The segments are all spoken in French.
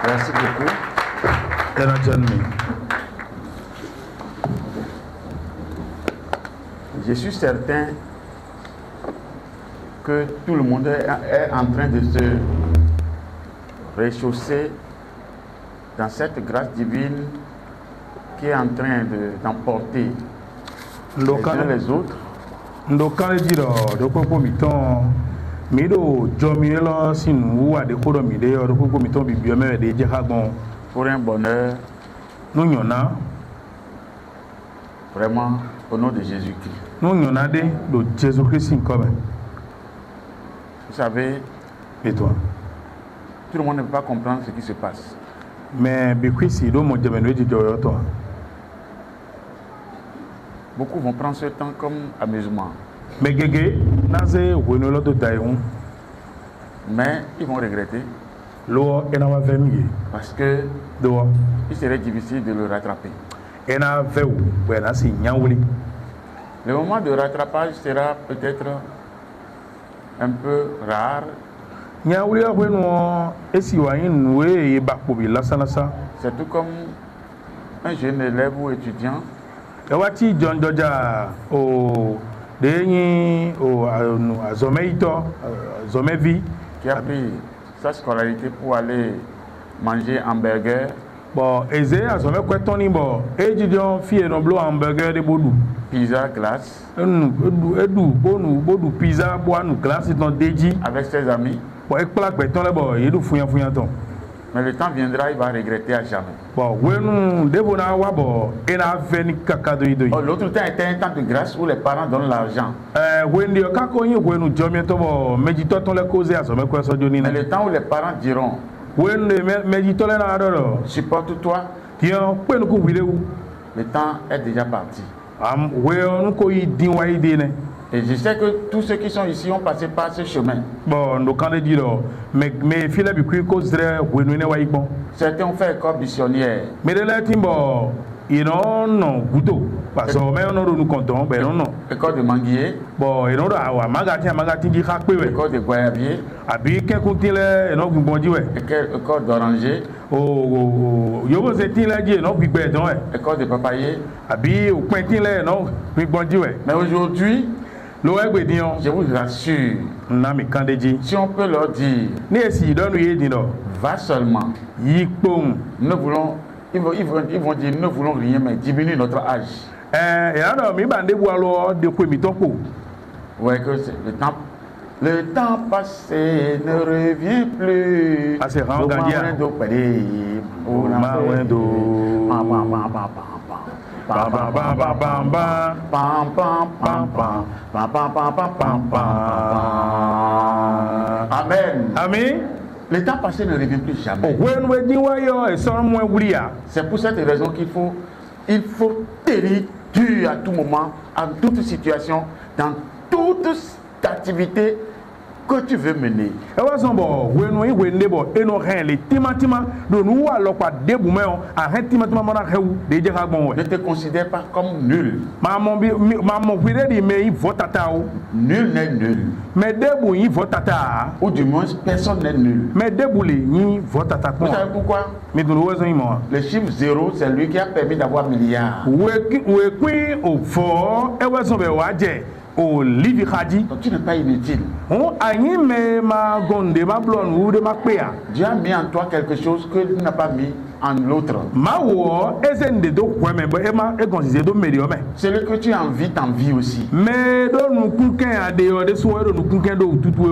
Merci beaucoup. Je suis certain que tout le monde est en train de se réchausser dans cette grâce divine qui est en train d'emporter les uns les autres. Pour un bonheur, vraiment au nom de Jésus-Christ. Vous savez, et toi? Tout le monde ne peut pas comprendre ce qui se passe. Mais beaucoup vont prendre ce temps comme amusement. Mais ils vont regretter. Parce que il serait difficile de le rattraper. Le moment de rattrapage sera peut-être un peu rare. C'est tout comme un jeune élève ou étudiant qui a pris sa scolarité pour aller manger hamburger. Pizza glace avec ses amis. Mais le temps viendra, il va regretter à jamais. L'autre temps était un temps de grâce où les parents donnent l'argent. Mais le temps où les parents diront supporte-toi, le temps est déjà parti. Et je sais que tous ceux qui sont ici ont passé par ce chemin. Certains ont fait école missionnaire. École de manguier. École de goyabier. École d'oranger. École de papayer. Mais aujourd'hui, je vous rassure, si on peut leur dire, va seulement. Nous voulons, ils vont dire, nous voulons rien, mais diminuer notre âge. Ouais, que le temps passé ne revient plus. Amen. Amen. Le temps passé ne revient plus jamais. C'est pour cette raison qu'il faut tenir dur à tout moment, en toute situation, dans toute activité que tu veux mener. Ne te considère pas comme nul. Nul n'est nul. Ou du moins, personne n'est nul. Vous savez pourquoi? Le chiffre 0, c'est lui qui a permis d'avoir milliards. Donc tu n'es pas inutile. Dieu a mis en toi quelque chose que tu n'as pas mis en l'autre. Celui que tu as envie t'envie aussi. Vous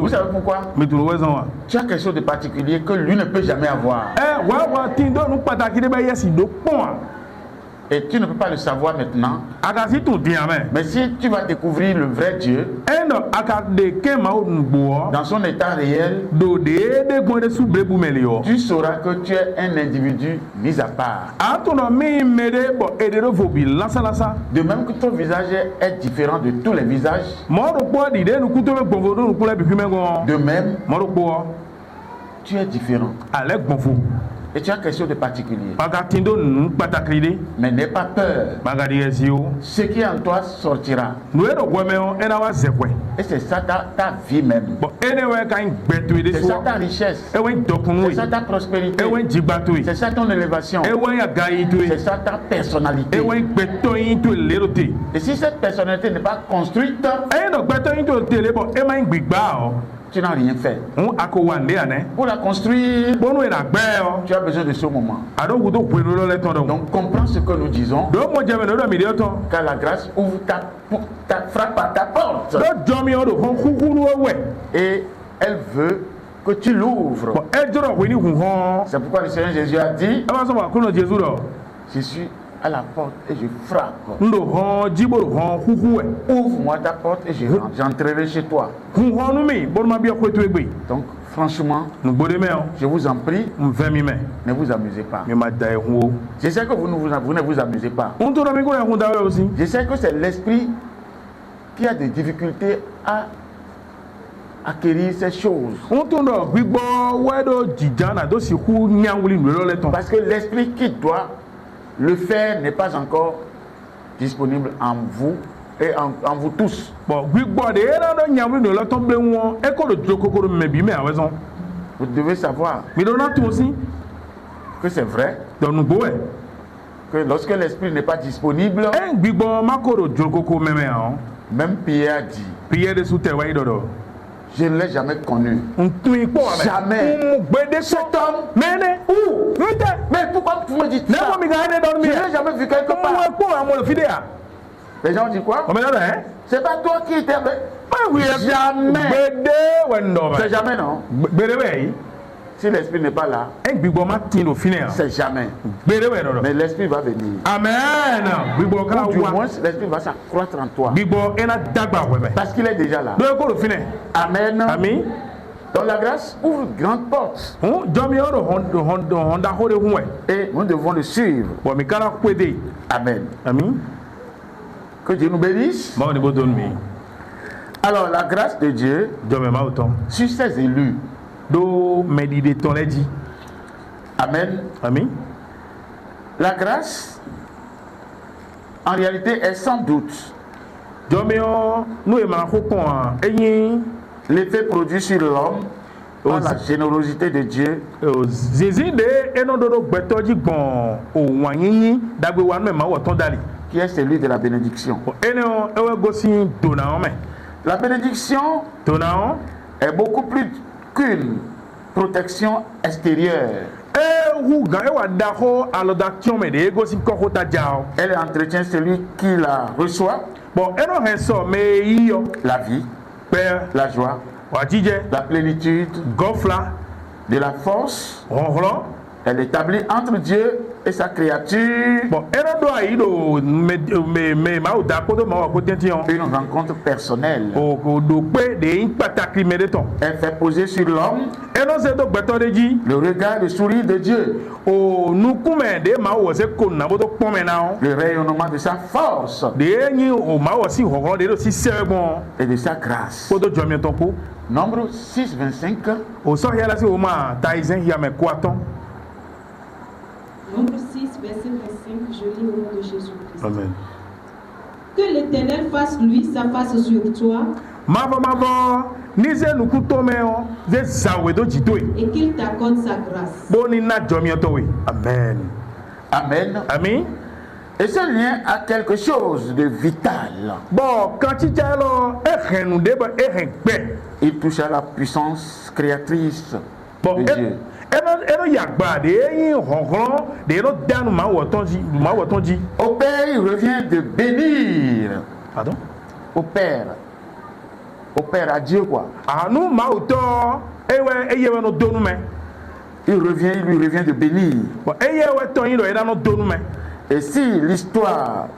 savez pourquoi? Tu as quelque chose de particulier que lui ne peut jamais avoir. Et tu ne peux pas le savoir maintenant. Mais si tu vas découvrir le vrai Dieu dans son état réel, tu sauras que tu es un individu mis à part. De même que ton visage est différent de tous les visages, de même, tu es différent. Et tu as quelque chose de particulier. Magatindo nu patakli Mais n'aie pas peur. magadi ezio. Ce qui en toi sortira. Nuero gwemeo ena wa zekwe. Et c'est ça ta vie même. Bon enewe kan gbetu ide C'est so. ça ta richesse. Ewe dokunu. C'est ça ta prospérité. Ewe jibatu. C'est ça ton élévation. Ewe ya gaitu. C'est ça ta personnalité. Ewe gbeto into lerote. Et si cette personnalité n'est pas construite, E no gbeto into tele bo e ma ngigba o. tu n'as rien fait. Un ako wande ane. Pour la construire, Bonu ena gbe o. tu as besoin de ce moment. Ado gudo kwenu lo le ton do. Donc comprends ce que nous disons, Do mo jeme no do mi de ton. car la grâce ouvre ta frappe à ta porte. Do jomi o do hon kukunu we. Et elle veut que tu l'ouvres. Bon e joro we ni hu hon. C'est pourquoi le Seigneur Jésus a dit, E ba so ba kuno Jesu do. je suis à la porte et je frappe. Ndo hon jibo hon kuku we. Ouvre-moi ta porte et j'entrerai chez toi. Hu hon nu mi bon ma bi okwetu egbe. Donc franchement, Nu gbode me o. je vous en prie, Mve mi me. ne vous amusez pas. Mi ma da e hu o. Je sais que vous ne vous amusez pas. Un to do mi ko ya hu da we aussi. Je sais que c'est l'esprit qui a des difficultés à acquérir ces choses. Un to do gbigbo we do jijana do si hu nyanwuli nu lo le ton. Parce que l'esprit qui doit le faire n'est pas encore disponible en vous et en vous tous. Bon gbigbo de era do nyanwuli nu lo ton ble won e ko do jokokoro me bi me awezon. Vous devez savoir Mi do na tu aussi. que c'est vrai Do nu gbo we. que lorsque l'esprit n'est pas disponible, E gbigbo makoro jokoko meme a. même Pierre a dit, Piye de sou te wa do do. je ne l'ai jamais connu. Un tu ipo ame. Jamais. Gbede so. Cet homme, Mene. où? Nte. Mais pourquoi vous me dites Ne ça? mo mi ga ne do Je mi. ne l'ai jamais vu quelque Mo part. e po amon le fidea. Les gens disent quoi? O me da hein? C'est pas toi qui étais avec. Jamais. Gbede we ndo C'est ba. jamais, non? Gbede we. Si l'esprit n'est pas là, E gbigbo ma tin do fine a. c'est jamais. Gbede we do do. Mais l'esprit va venir. Amen. Gbigbo kala Ou du wa. moins, l'esprit va s'accroître en toi. Gbigbo ena dagba we me. Parce qu'il est déjà là. Do e ko do fine. Amen. Ami. Donc la grâce ouvre de grandes portes. Hu jomi o do honda hore hu we. Et nous devons le suivre. Bo mi kala kwede. Amen. Ami. Que Dieu nous bénisse. Ma ni bo don mi. Alors la grâce de Dieu Jomi ma autant. sur ses élus. Do medide ton le di. Amen. Ami. La grâce, en réalité, est sans doute Jomi o nu e ma ko kon a. Eyin l'effet produit sur l'homme par la générosité de Dieu zizi de eno dodo gbeto ji gbon ohun yinyin dagbe wa me ma wo ton dali qui est celui de la bénédiction. eno ewe gosi dona o me La bénédiction dona o est beaucoup plus qu'une protection extérieure. hu ga e wa da ho alodaction me de gosi ko ko ta jao Elle entretient celui qui la reçoit, bon eno he so me iyo la vie, pe la joie, wa jije la plénitude, gofla de la force. honhlo Elle établit entre Dieu et sa créature bon eno do ayi do me ma o da ko do ma wa ko tention une rencontre personnelle. o ko do pe de in pataki me de ton Elle fait poser sur l'homme eno se do gbeto de ji le regard, le sourire de Dieu, o nukume de ma wo se ko na bo to pon me na o le rayonnement de sa force de yin o ma wo si hoho de do si sebon et de sa grâce. ko do jomi ton ko Nombre 6, 25. o so ya la si o ma taizen ya me ko aton Nombre 6, verset 25, je lis au nom de Jésus-Christ. amen Que l'Éternel fasse lui sa face sur toi mavo ni ze nuku to me o ze zawe do jito e et qu'il t'accorde sa grâce. bo ni na jomi to we amen Amen. ami Et ce lien a quelque chose de vital. bon quand tu lo e henu de ba e hen pe Il touche à la puissance créatrice bon de Dieu. eno yagba de yin honhon de no danu ma wo ton ji Au Père, il revient de bénir. pardon Au Père. Au Père, à Dieu quoi. anu ma o to ewe eyewe no donu me Il lui revient de bénir. bon eyewe to yin do eda no donu me Et si l'histoire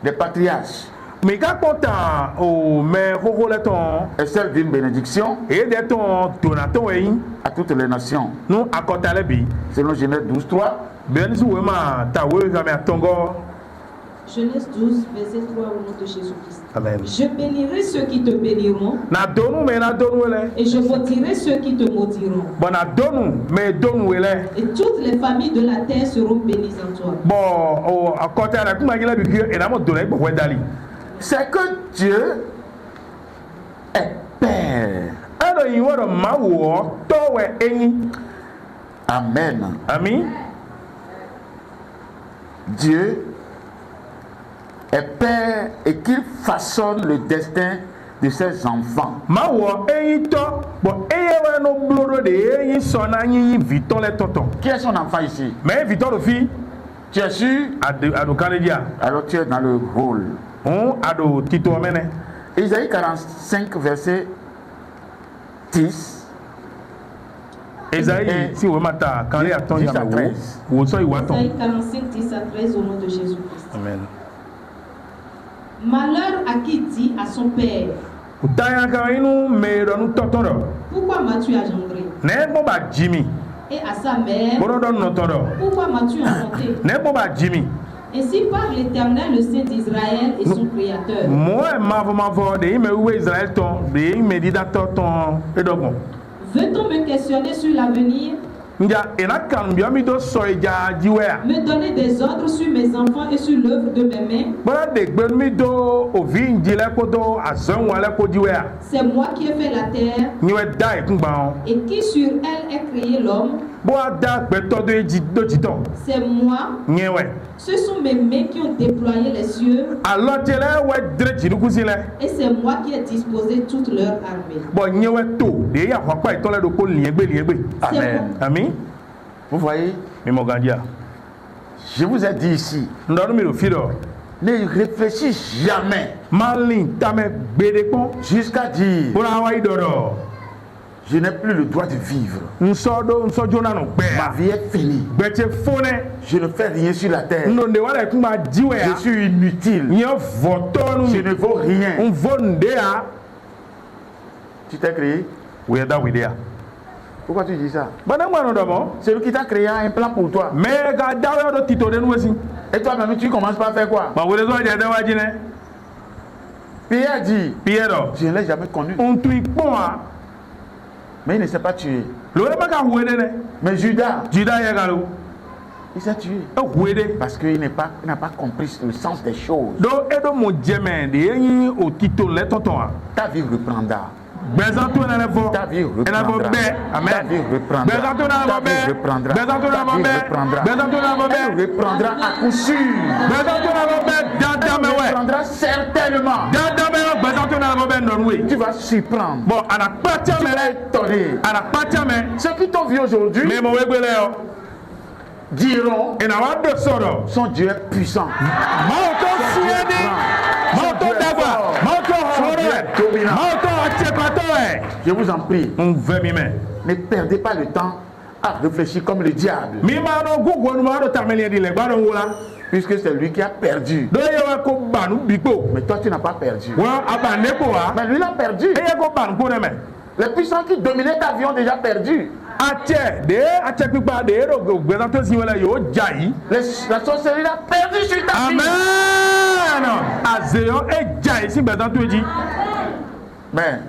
des patriarches mi ka konta o me hoho le ton est celle d'une bénédiction e de ton donaton yin à toutes les nations, nu akota le bi selon Genèse 12, 3, ben su we ma ta we ga me atongo Genèse 12, verset 3 au nom de Jésus-Christ. Amen. Je bénirai ceux qui te béniront Na donu me na donu ele. et je maudirai ceux qui te maudiront. Bon na donu me donu ele. Et toutes les familles de la terre seront bénies en toi. Bon o akota na kuma gila bi e na mo donu e gbo dali. C'est que Dieu est Père. Ado yi woro mawo to we eyin. Amen. Amen. Dieu est Père et qu'il façonne le destin de ses enfants. Mawo eyin to bon eye we no bloro de eyin so na yin viton le tonton. Qui est son enfant ici? Mais viton do fi Tu es sûr? ado kaledia. Alors tu es dans le rôle. On ado tito mene. Isaïe 45, verset 10. Esaïe si we mata kan le aton ya 10 à wo 13. wo so iwaton. Isaïe 45, 10 à 13 au nom de Jésus-Christ. Amen. Malheur à qui dit à son père, Utaya ka inu me do nu totoro. pourquoi m'as-tu engendré? Ne bo ba jimi. Et à sa mère, Boro do no toro. pourquoi m'as-tu enfanté? Ne bo ba jimi. Ainsi parle l'Éternel, le Saint d'Israël et son Créateur. Moi mavo de me où Israël ton de me dida ton edogon. Veut-on me questionner sur l'avenir? Nja ena kan bi mi do so eja jiwea. Me donner des ordres sur mes enfants et sur l'œuvre de mes mains? Bora de gbe mi do ovi njile ko do azon wale ko jiwea. C'est moi qui ai fait la terre Niwe da e kungba. et qui sur elle est créé l'homme. Bo da gbe to do eji do jiton. C'est moi. Nyewe. Ce sont mes mains qui ont déployé les cieux Alors tele we dre jinukuzile. et c'est moi qui ai disposé toute leur armée. Bo nyewe to de ya kwa pa itole do ko liegbe. Amen. Ami Vous voyez, mi mo gandia. je vous ai dit ici, Ndonu mi ro fido. ne réfléchis jamais Malin tame gbede pon. jusqu'à dire Bora wa idoro. je n'ai plus le droit de vivre. Nso jona no gbe. Ma vie est finie. Gbete fone. Je ne fais rien sur la terre. Ndonde wala kuma jiwe Je ya. suis inutile. Nyo votonu Je mi. ne vaux rien. On vonde ya. Tu t'es créé. We da we dia. Pourquoi tu dis ça? Bana ngwa no domo. Celui qui t'a créé a un plan pour toi. Me ga dawe do tito de nwesi. Et toi-même, tu commences par faire quoi? Ba wele zo ja da wajine. Pierre dit, Piero. je ne l'ai jamais connu. On tu ipon a. Mais il ne s'est pas tué. Lo e ba ka wede ne. Mais Judas, Juda ye galo. il s'est tué. E wede. Parce qu'il n'a pas compris le sens des choses. Do edo mo jeme de yin o tito le tonton a. Ta vie reprendra. Bezanto na le fo. Ta vie E na fo reprendra. be. Ta Amen. vie reprendra. Bezanto na Ta fo vie be. reprendra. Bezanto na Ta fo vie be. reprendra. Bezanto na fo Elle be. reprendra à coup sûr. Bezanto na fo be. Dada me Elle we. reprendra certainement. Dada me we. Bezanto na fo be nonwe. Tu vas surprendre. Bon, ana patia Tu me vas le. étonner. Ana patia me. Ceux qui t'ont vu aujourd'hui Me mo we gbele yo. diront E na wa do soro. son Dieu est puissant. Mauto suedi. Mauto dagwa. Mauto hore. Mauto achepato e. Je vous en prie, On veut mi me. ne perdez pas le temps à réfléchir comme le diable. Mi ma no gugu no ma do tameli di le gbaro wola. Puisque c'est lui qui a perdu. Do ye wa ko banu bigbo. Mais toi, tu n'as pas perdu. Wa aba nepo wa. Mais lui, il a perdu. E ye ko banu ko ne me. Les puissants qui dominaient ta vie ont déjà perdu. Ache pipa de ero gbezan to si wala yo jai. La sorcellerie a perdu sur ta vie. Amen. Azeyo e jai si gbezan to ji. Mais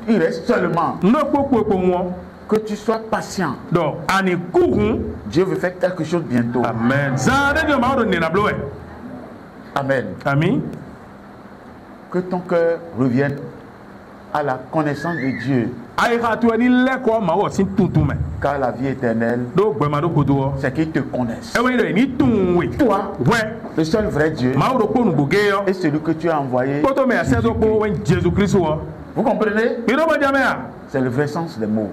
il reste seulement No popo won. que tu sois patient. Do ani kuhun. Dieu veut faire quelque chose bientôt. Amen. Zare de ma do ne na blowe. Amen. Ami. Que ton cœur revienne à la connaissance de Dieu. Ai ka to ni le ko ma wo sin tuntun me. Car la vie éternelle, Do gbema do kodo. c'est qu'ils te connaissent. E we re ni tun we. Toi, Ouais. le seul vrai Dieu, Ma do ko nu buge yo. est celui que tu as envoyé. Poto me ase do ko wen Jesus Christ wo. Vous comprenez? Mi do ba jame a. C'est le vrai sens des mots.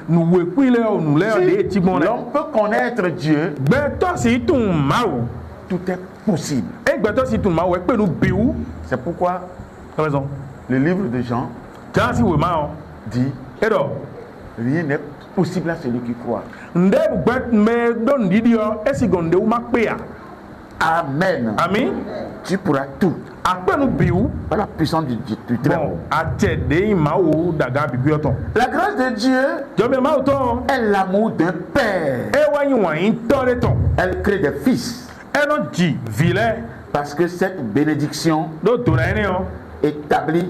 Nu we ku ile o nu le o de ti gbon Si le. l'homme peut connaître Dieu, Gbẹtọ si tun ma o. tout est possible. E gbẹtọ si tun ma o e pẹ̀lú biwu. C'est pourquoi Raison. le livre de Jean Jansi we ma o. dit Edo. rien n'est possible à celui qui croit. Nde gbẹ me don didi o esi gonde u ma pe ya. Amen. Ami. Tu pourras tout A pẹ̀lú biwu. par la puissance du très Bon, haut. a tẹ de ma o daga bibi ọtọ. La grâce de Dieu Jọbe ma o tọ. est l'amour d'un père. E wa yin wa yin tọ de tọ. Elle crée des fils eno ji vile Parce que cette bénédiction do dona ene yo établie,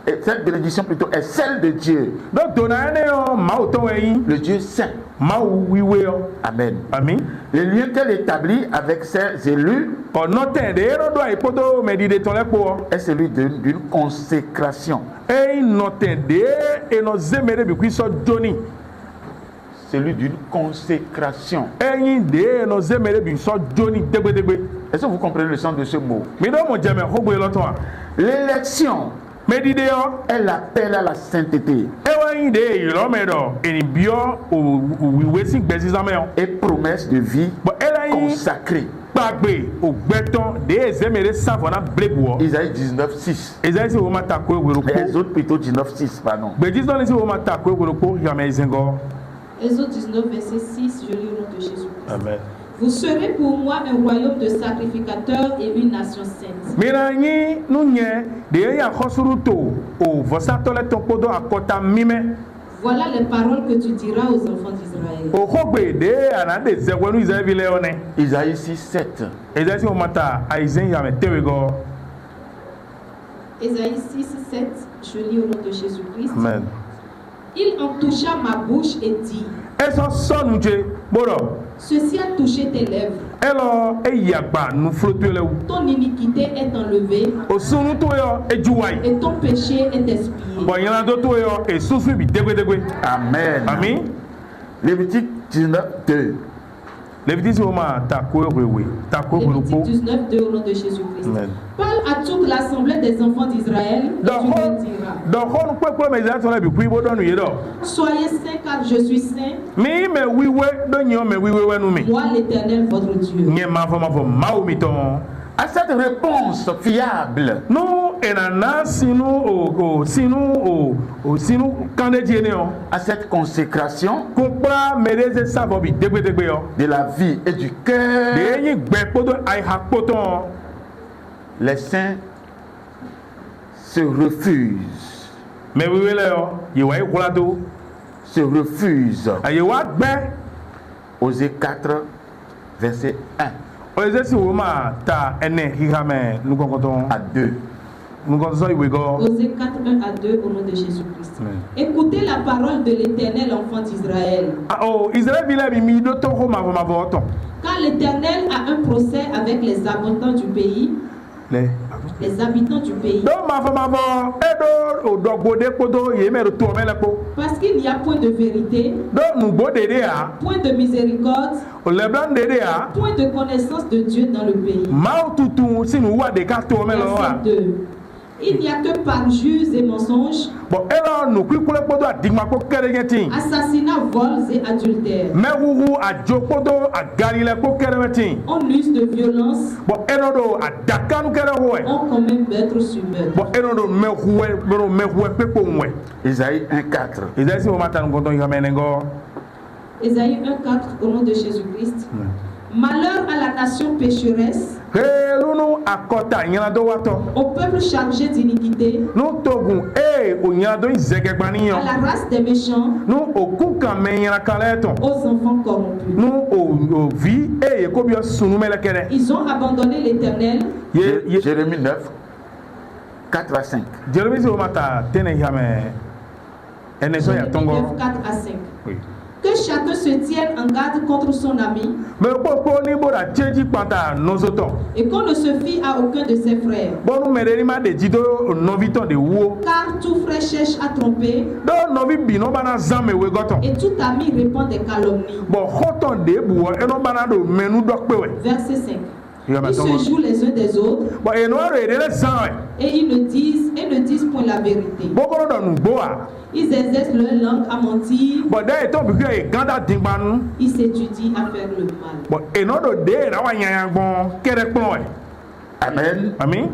et cette bénédiction plutôt est celle de Dieu, do dona ene yo ma oto yin le Dieu saint. ma wiwe yo Amen. ami Le lien qu'elle établit avec ses élus ono te de ero do ipoto medide ton lepo est celui d'une consécration. e no te de eno zemere bi kwiso joni Celui d'une consécration. eyin de eno zemere bi so joni degbe Est-ce que vous comprenez le sens de ce mot? mi do mo jeme hogbe loto a L'élection medide yo est l'appel à la sainteté ewa yin de ilo medo eni bio o wiwe si gbezizame yo et promesse de vie bo ela yin consacrée. gbagbe ogbeton de ezemere savona blebuo Isaïe 19:6. ezaisi wo mata ko ewero Les ko autres plutôt 19:6, pardon. gbedizon ni si wo mata ko ewero ko yame izengo Exode 19, verset 6, je lis au nom de Jésus-Christ. amen Vous serez pour moi un royaume de sacrificateurs et une nation sainte. mina nyi nunye de ya khosuru to o vosato le topodo akota mime Voilà les paroles que tu diras aux enfants d'Israël. o khogbe de ana de zewenu israeli le one Isaïe 6:7. ezaisi wo mata aizen yame tewego Ésaïe 6, 7, je lis au nom de Jésus-Christ. amen Il en toucha ma bouche et dit, eso sonu je boro ceci a touché tes lèvres. elo eyagba nu flotu le Ton iniquité est enlevée o sunu to yo ejuwai et ton péché est expié. bo yana do to yo esusu bi degbe Amen. ami Lévitique 19:2. Lévitique wo ma ta ko ewewe ta ko Lévitique gbo 19, 2 au nom de Jésus-Christ. Amen. Parle à toute l'assemblée des enfants d'Israël et tu leur diras, donc on peut pas mais ça la bi ku ibo donu yedo soyez saints car je suis saint, mi me wiwe do nyo me wiwe wenu mi moi l'Éternel votre Dieu. nye ma fo ma mi ton À cette réponse fiable, no enana sinu o sinu kande jene o à cette consécration ko pra mereze sabo bi degbe yo de la vie et du cœur, de yin gbe podo ai ha poton les saints se refusent. me wiwe le yo yewa ikulado Se refusent. ayewa gbe Osée 4, verset 1 o ezesi wo ma ta ene hihame nugongoton à 2. nugongoton iwe go Osée 4, 1 à 2 au nom de Jésus-Christ. Amen. Écoutez la parole de l'Éternel, enfant d'Israël. oh Israël vile bi mi do to ho ma voton Quand l'Éternel a un procès avec les habitants du pays, les habitants du pays, do ma vo edo o dogbode podo ye me do to me le po parce qu'il n'y a point de vérité, do nugbo dede a point de miséricorde, o leblan dede a point de connaissance de Dieu dans le pays. ma tutu sinu wa de ka to me lo a Verset 2. Il n'y a que parjures et mensonges, bon elo nu kwikule podo adigma ko keregetin assassinats, vols et adultères. me wuwu ajo podo agari le ko keregetin On use de violence, bon eno do adakanu kere hoe on commet meurtre sur meurtre. bon eno do me huwe pepo nwe Isaïe 1:4. ezesi wo mata ngoton yamenengo Ésaïe 1,4 au nom de Jésus-Christ. Malheur à la nation pécheresse, helunu akota nyana do wato au peuple chargé d'iniquité, nu togun o nyana do zegegbani yo à la race des méchants, nu okuka me nyana kaleton aux enfants corrompus. nu o vi ko bi sunu mele kere Ils ont abandonné l'Éternel, Jérémie 9, 4 à 5. jeremisi wo mata tene yame ene so ya Jérémie tongo 9, 4 à 5. oui Que chacun se tienne en garde contre son ami me popo ni bora cheji pata nozoto et qu'on ne se fie à aucun de ses frères. bonu mereri ma de jido noviton de wo Car tout frère cherche à tromper do novi bino bana zame we goton et tout ami répand des calomnies. bon hoton de buo eno bana do menu dokpewe Verset 5. yama Ils tongo se jouent les uns des autres bon eno ro ere zanwe et ils ne disent point la vérité. bokoro do nu boa Ils exercent leur langue à mentir, bon de to bi ke ganda dingbanu ils s'étudient à faire le mal. bon eno do de ra wa nyanya gbon kere pon e Amen. ami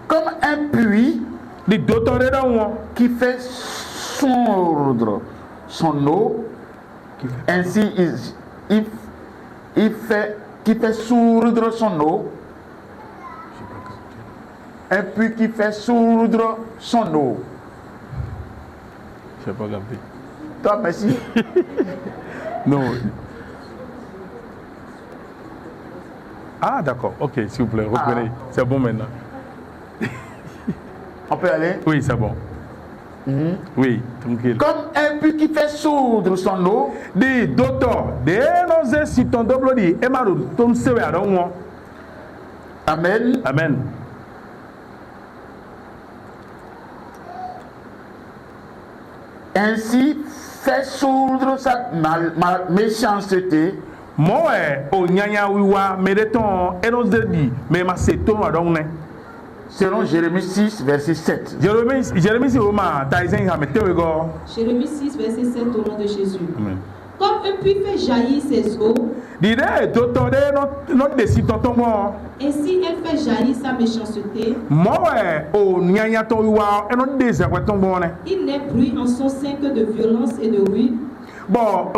Comme un puits di dotore da won qui fait sourdre son eau, ainsi qui fait sourdre son eau. Un puits qui fait sourdre son eau. j'ai pas capté Toi, merci. non Ah, d'accord. Ok, s'il vous plaît, reprenez. C'est bon maintenant. On peut aller? Oui, c'est bon. Oui, tranquille. Comme un puits qui fait sourdre son eau. Di docteur, de nos si ton double di emaru tom sewe adonwo. Amen. Amen. Ainsi fait sourdre sa méchanceté. Moi, o nyanya wiwa medeton enoze di me ma seton adonne. Selon Jérémie 6, verset 7. Jérémie si Roma, Taïsen Hametewego. Jérémie 6, verset 7 au nom de Jésus. Amen. Comme un puits fait jaillir ses eaux, Dide docteur de notre décide tonton. ainsi elle fait jaillir sa méchanceté. Moi, o nyanya ton wiwa enoze de ton bonne. Il n'est bruit en son sein que de violence et de ruine. Bon,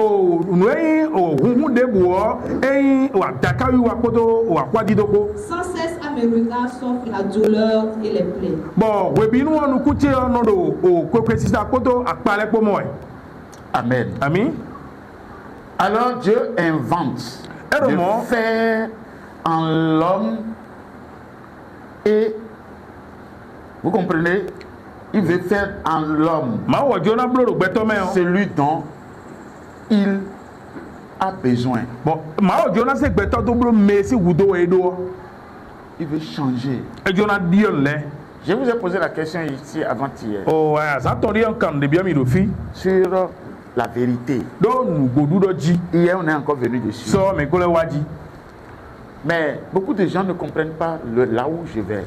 nous au humu de bois, et ou ataka ou akodo ou akwadidoko. Sans cesse à mes regards s'offre la douleur et les plaies. Bon, webinu nous coûte non do au kokesisa koto akpale pour moi. Amen. Amen. Alors Dieu invente de faire en l'homme et vous comprenez, il veut faire en l'homme celui dont il a besoin. Bon, il veut changer. Je vous ai posé la question ici avant-hier sur la vérité. Hier, on est encore venu dessus. Mais beaucoup de gens ne comprennent pas là où je vais.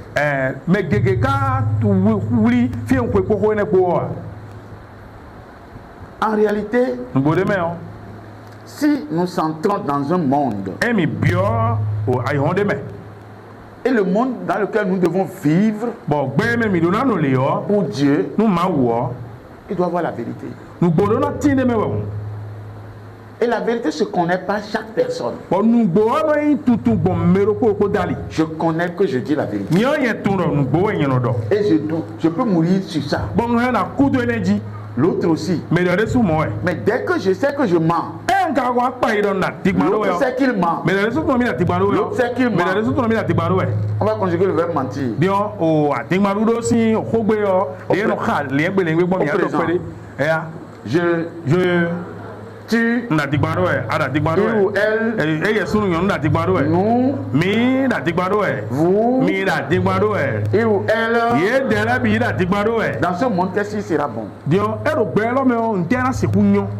En réalité, si nous entrons dans un monde et le monde dans lequel nous devons vivre pour Dieu, il doit avoir la vérité. Et la vérité se connaît pas chaque personne. Je connais que je dis la vérité. Et je peux mourir sur ça. L'autre aussi. Mais dès que je sais que je mens, l'autre sait qu'il ment. L'autre sait qu'il ment. On va conjuguer le verbe mentir. Tu, il ou elle, nous, vous, il ou elle, dans ce monde, qu'est-ce qui sera bon?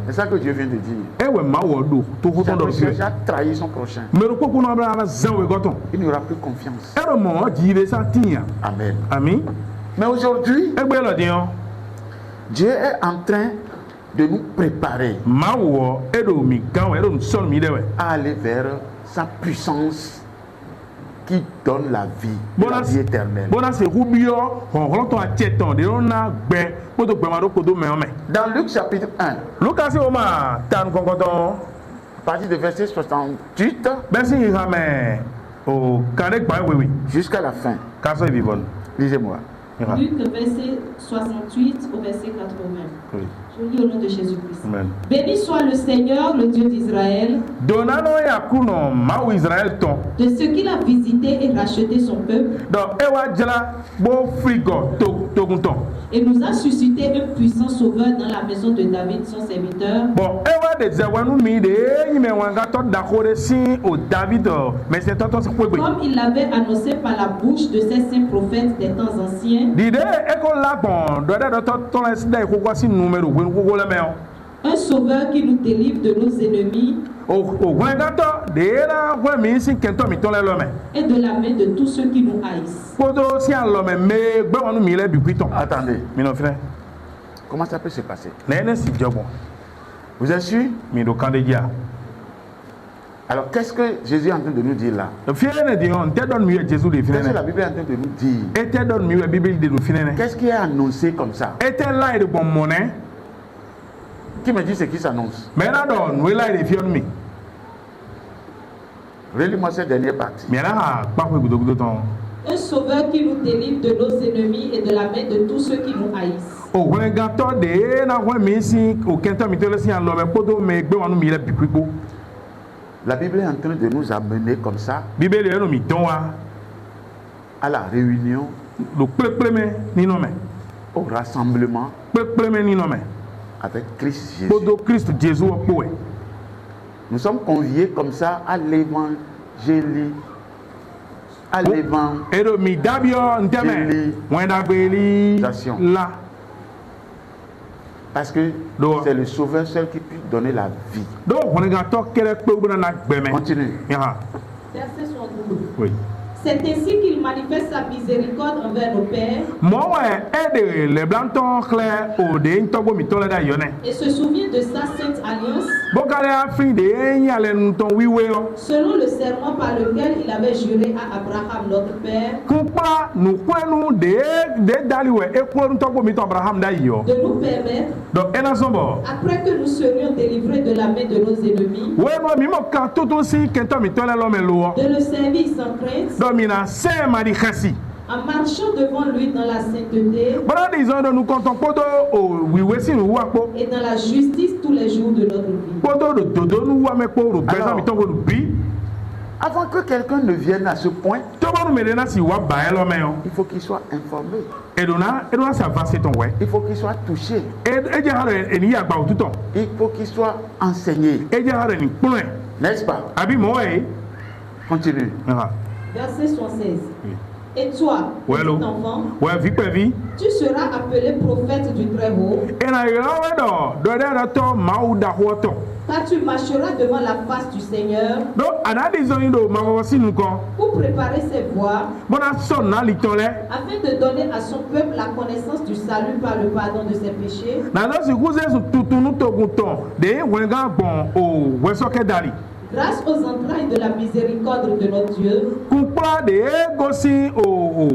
C'est ça que Dieu vient de dire. Chaque personne a trahi son prochain. Il n'y aura plus confiance. Amen. Amen. Mais aujourd'hui, Dieu est en train de nous préparer à aller vers sa puissance qui donne la vie éternelle. Dans Luc chapitre 1, à partir de verset 68 jusqu'à la fin. Lisez-moi. Luc verset 68 au verset 80. Oui. Je lis au nom de Jésus-Christ. Amen. Béni soit le Seigneur, le Dieu d'Israël, de ce qu'il a visité et racheté son peuple, et nous a suscité un puissant sauveur dans la maison de David, son serviteur. Comme il l'avait annoncé par la bouche de ses saints prophètes des temps anciens. Un sauveur qui nous délivre de nos ennemis et de la main de tous ceux qui nous haïssent. Attendez. Comment ça peut se passer? Vous êtes sûr? Alors qu'est-ce que Jésus est en train de nous dire là? Qu'est-ce que la Bible est en train de nous dire? Qu'est-ce qui est annoncé comme ça? Qui me dit ce qui s'annonce? Relis-moi cette dernière partie. Un sauveur qui nous délivre de nos ennemis et de la main de tous ceux qui nous haïssent. La Bible est en train de nous amener comme ça Bible eno mi don wa à la réunion, lo kpekpeme ni no me. au rassemblement Kpekpeme ni no me. avec Christ Jésus. Podo Christ Jésus o poe. Nous sommes conviés comme ça à l'évangile, à l'évangile. Ero mi dabio nteme. Wenda gbeli la. Parce que c'est le Sauveur seul qui peut donner la vie. Do wona ga to kere pe ubuna na gbeme. Continue. Ya. Verset 72. Oui. C'est ainsi qu'il manifeste sa miséricorde envers nos pères Mo ede le blanton clair o de ntogo mi to le da yone. et se souvient de sa sainte alliance Bokale afin de enya le nton wiwe o. selon le serment par lequel il avait juré à Abraham notre père Kumpa nu kwenu de daliwe e ko ntogo mi to Abraham da yo. de nous permettre, Donc ena sombo. après que nous serions délivrés de la main de nos ennemis, We mo mi mo ka toto si kento mi to le lo me lo. de le servir sans crainte, Do mi na se ma di khasi. en marchant devant lui dans la sainteté Bara disons de nous comptons podo o wiwe si nu wa po. et dans la justice tous les jours de notre vie. Podo do dodo nu wa me po ro beza mi to go bi. Avant que quelqu'un ne vienne à ce point, To ba nu me de na si wa ba e lo me yo. il faut qu'il soit informé. Edona sa va se ton we. Il faut qu'il soit touché. Eje hare eni ya gba otuto. Il faut qu'il soit enseigné. Eje hare ni ploin. N'est-ce pas? Abi mo e. Continue. Verset 76. Et toi, Ouais, petit l'eau. enfant, Ouais, vie pe vie. tu seras appelé prophète du Très-Haut, Ena yo we do de to mau da ho to. car tu marcheras devant la face du Seigneur Do anadi zo ndo ma wo sinu ko. pour préparer ses voies, Bona so na li ton le. afin de donner à son peuple la connaissance du salut par le pardon de ses péchés, Na do si kuze su tutunu to guton. De wenga bon o we so ke dali. grâce aux entrailles de la miséricorde de notre Dieu, Kumpa de gosi o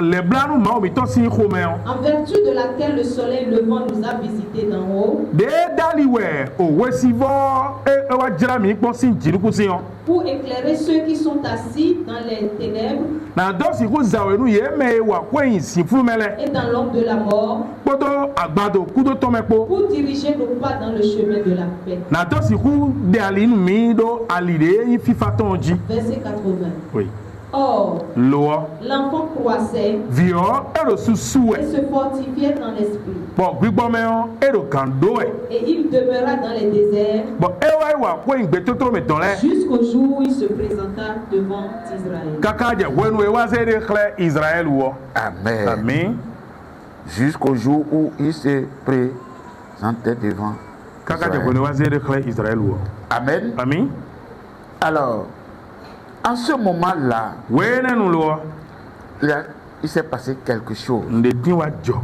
le blanu ma o mi to si khome o. en vertu de laquelle le soleil levant nous a visités d'en haut, De dali we o we sivo e wa jira mi po si jiruku si o. pour éclairer ceux qui sont assis dans les ténèbres Na do si ku zawe nu ye me wa kwen si flumele. et dans l'ombre de la mort, Poto agbado kudo to me po. pour diriger nos pas dans le chemin de la paix. Na do si ku de ali nu mi do ali de yin fifa ton ji. Verset 80. Oui. Or, Lo l'enfant croissait vio ero susu et e. se fortifiait en esprit, Bon gbigbo me o ero kan do e. et il demeura dans les déserts Bon e wa kwen gbe to me ton le. jusqu'au jour où il se présenta devant Israël. Kaka je wenu e wa se de khle Israël wo. Amen. Amen. Jusqu'au jour où il se présentait devant Kaka je Israël. wenu wa se de khle Israël wo. Amen. Amen. Alors, en ce moment-là, Wene nu lo il s'est passé quelque chose. nde tin wa jo.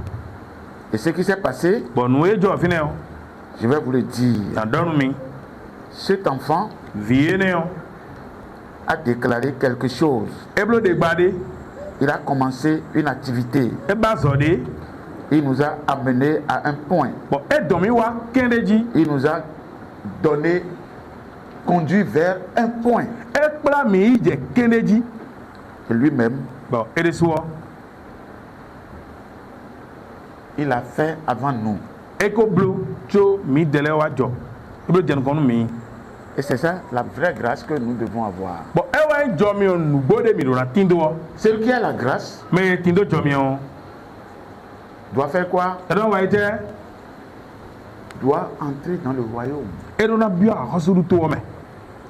Et ce qui s'est passé, Bon nu e jo fine o. je vais vous le dire. Na donu mi. Cet enfant Viene o. a déclaré quelque chose. Eblo de gbade. Il a commencé une activité. E ba zo de. Il nous a amené à un point. Bon e domi wa kende ji. Il nous a donné, conduit vers un point. E kpla mi je kende ji. Et lui-même, Bon e de so. il a fait avant nous. E ko blo cho mi dele wa jo. Eblo jen konu mi. Et c'est ça la vraie grâce que nous devons avoir. Bon e wa jo mi o nu bode mi do na tindo o. Celui qui a la grâce Me tindo jo mi o. doit faire quoi? E don wa ite. Doit entrer dans le royaume. E do na bio a hosuru to me.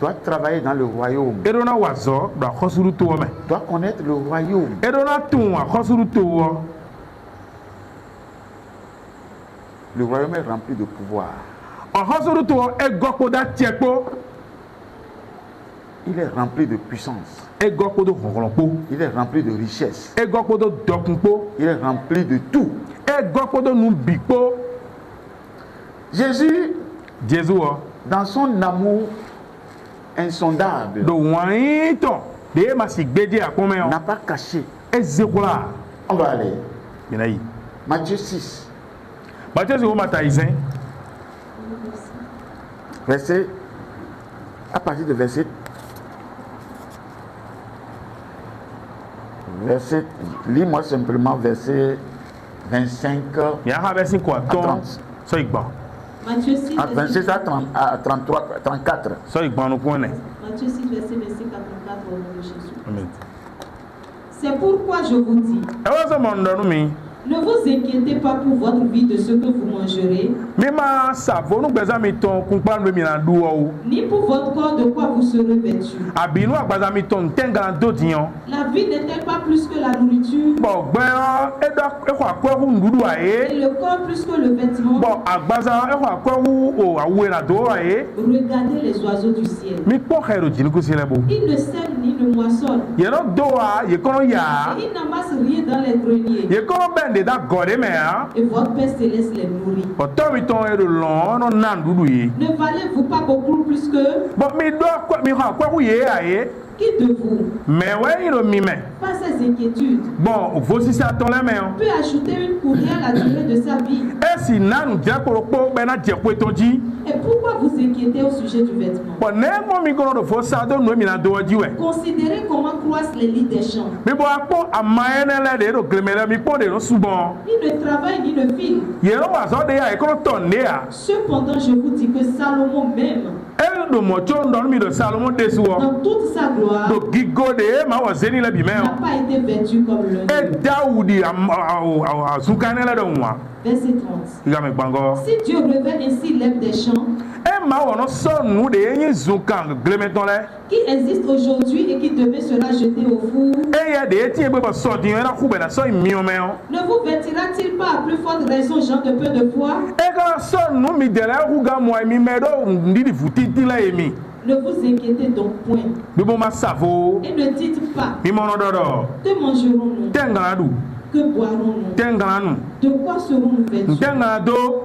Doit travailler dans le royaume. E do na wa zo do hosuru to me. Doit connaître le royaume. E do na tun a hosuru to o. Le royaume est rempli de pouvoir. A hosuru to e gopo da tiepo. Il est rempli de puissance. E gopo do honronpo. Il est rempli de richesse. E gopo do dokunpo. Il est rempli de tout. E gopo do nu bikpo. Jésus, Jésus o. dans son amour insondable, Do wan to. De ma si gbeje akome o. n'a pas caché. E zekola. On va aller. Mina yi. Matthieu 6, Ba Jésus o mata isen. verset, à partir de verset, lis-moi simplement verset 25 Ya ha be sin ko à ton. 30. So igba. Matthieu 6, à 26 à 33, 34. So igbanu point ne. Matthieu 6, verset 84 au nom de Jésus. Amen. C'est pourquoi je vous dis, E wa so mo ndonu mi. ne vous inquiétez pas pour votre vie de ce que vous mangerez, Mi ma sa fo nu gbeza mi ton kun pa mi na du o. ni pour votre corps de quoi vous serez vêtus. Abi nu agbaza mi ton tenga do diyan. La vie n'est-elle pas plus que la nourriture, Bo gbe e do e ko akwehu ndudu et aye. le corps plus que le vêtement? Bo agbaza e ko akwehu o awe na do aye. Regardez les oiseaux du ciel. Mi po hero jini ku sile bo. Ils ne sèment ni ne moissonnent, Ye no do a ye kono ya. et ils n'amassent rien dans les greniers. Ye kono bende da gode me a. Et votre Père céleste les nourrit. Oto mi ton e do lon no na ndudu yi. Ne valez-vous pas beaucoup plus que Bo mi do akwe mi ho akwehu ye aye. qui de vous, Mais ouais, il mi me. par ses inquiétudes, Bon, voici ça ton les mains. peut ajouter une courrière à la durée de sa vie? Et si nan dia korokpo be na dia kweton ji. Et pourquoi vous inquiétez au sujet du vêtement? Bon, ne mo mi kono do fo sa do no mi na do ji we. Considérez comment croissent les lits des champs. Mi bo akpo amaene le de do glemele mi po de no subon. Ils ne travaillent ni ne filent. Ye no wa so de ya e kono ton ne ya. Cependant, je vous dis que Salomon même, El do mo cho ndo mi do Salomon desu wo. dans toute sa gloire, Do gigo de ma wa zeni le bi me. n'a pas été vêtu comme l'un. E Daudi sukane le do nwa. Verset 30. Iga me gbango. Si Dieu revêt ainsi l'herbe des champs, E ma wo no so nu de yin zukan glemeton le. qui existe aujourd'hui et qui demain sera jeté au four, E ya de ti e be ba so din na ku be na so mi o me o. ne vous vêtira-t-il pas à plus forte raison, gens de peu de foi? E ka so nu mi de la ku ga mo mi me do ndidi futiti la emi. Ne vous inquiétez donc point Bi bo ma savo. et ne dites pas, Mi mo no do do. que mangerons-nous, Tenga du. que boirons-nous, Tenga nu. de quoi serons-nous vêtus? Tenga do.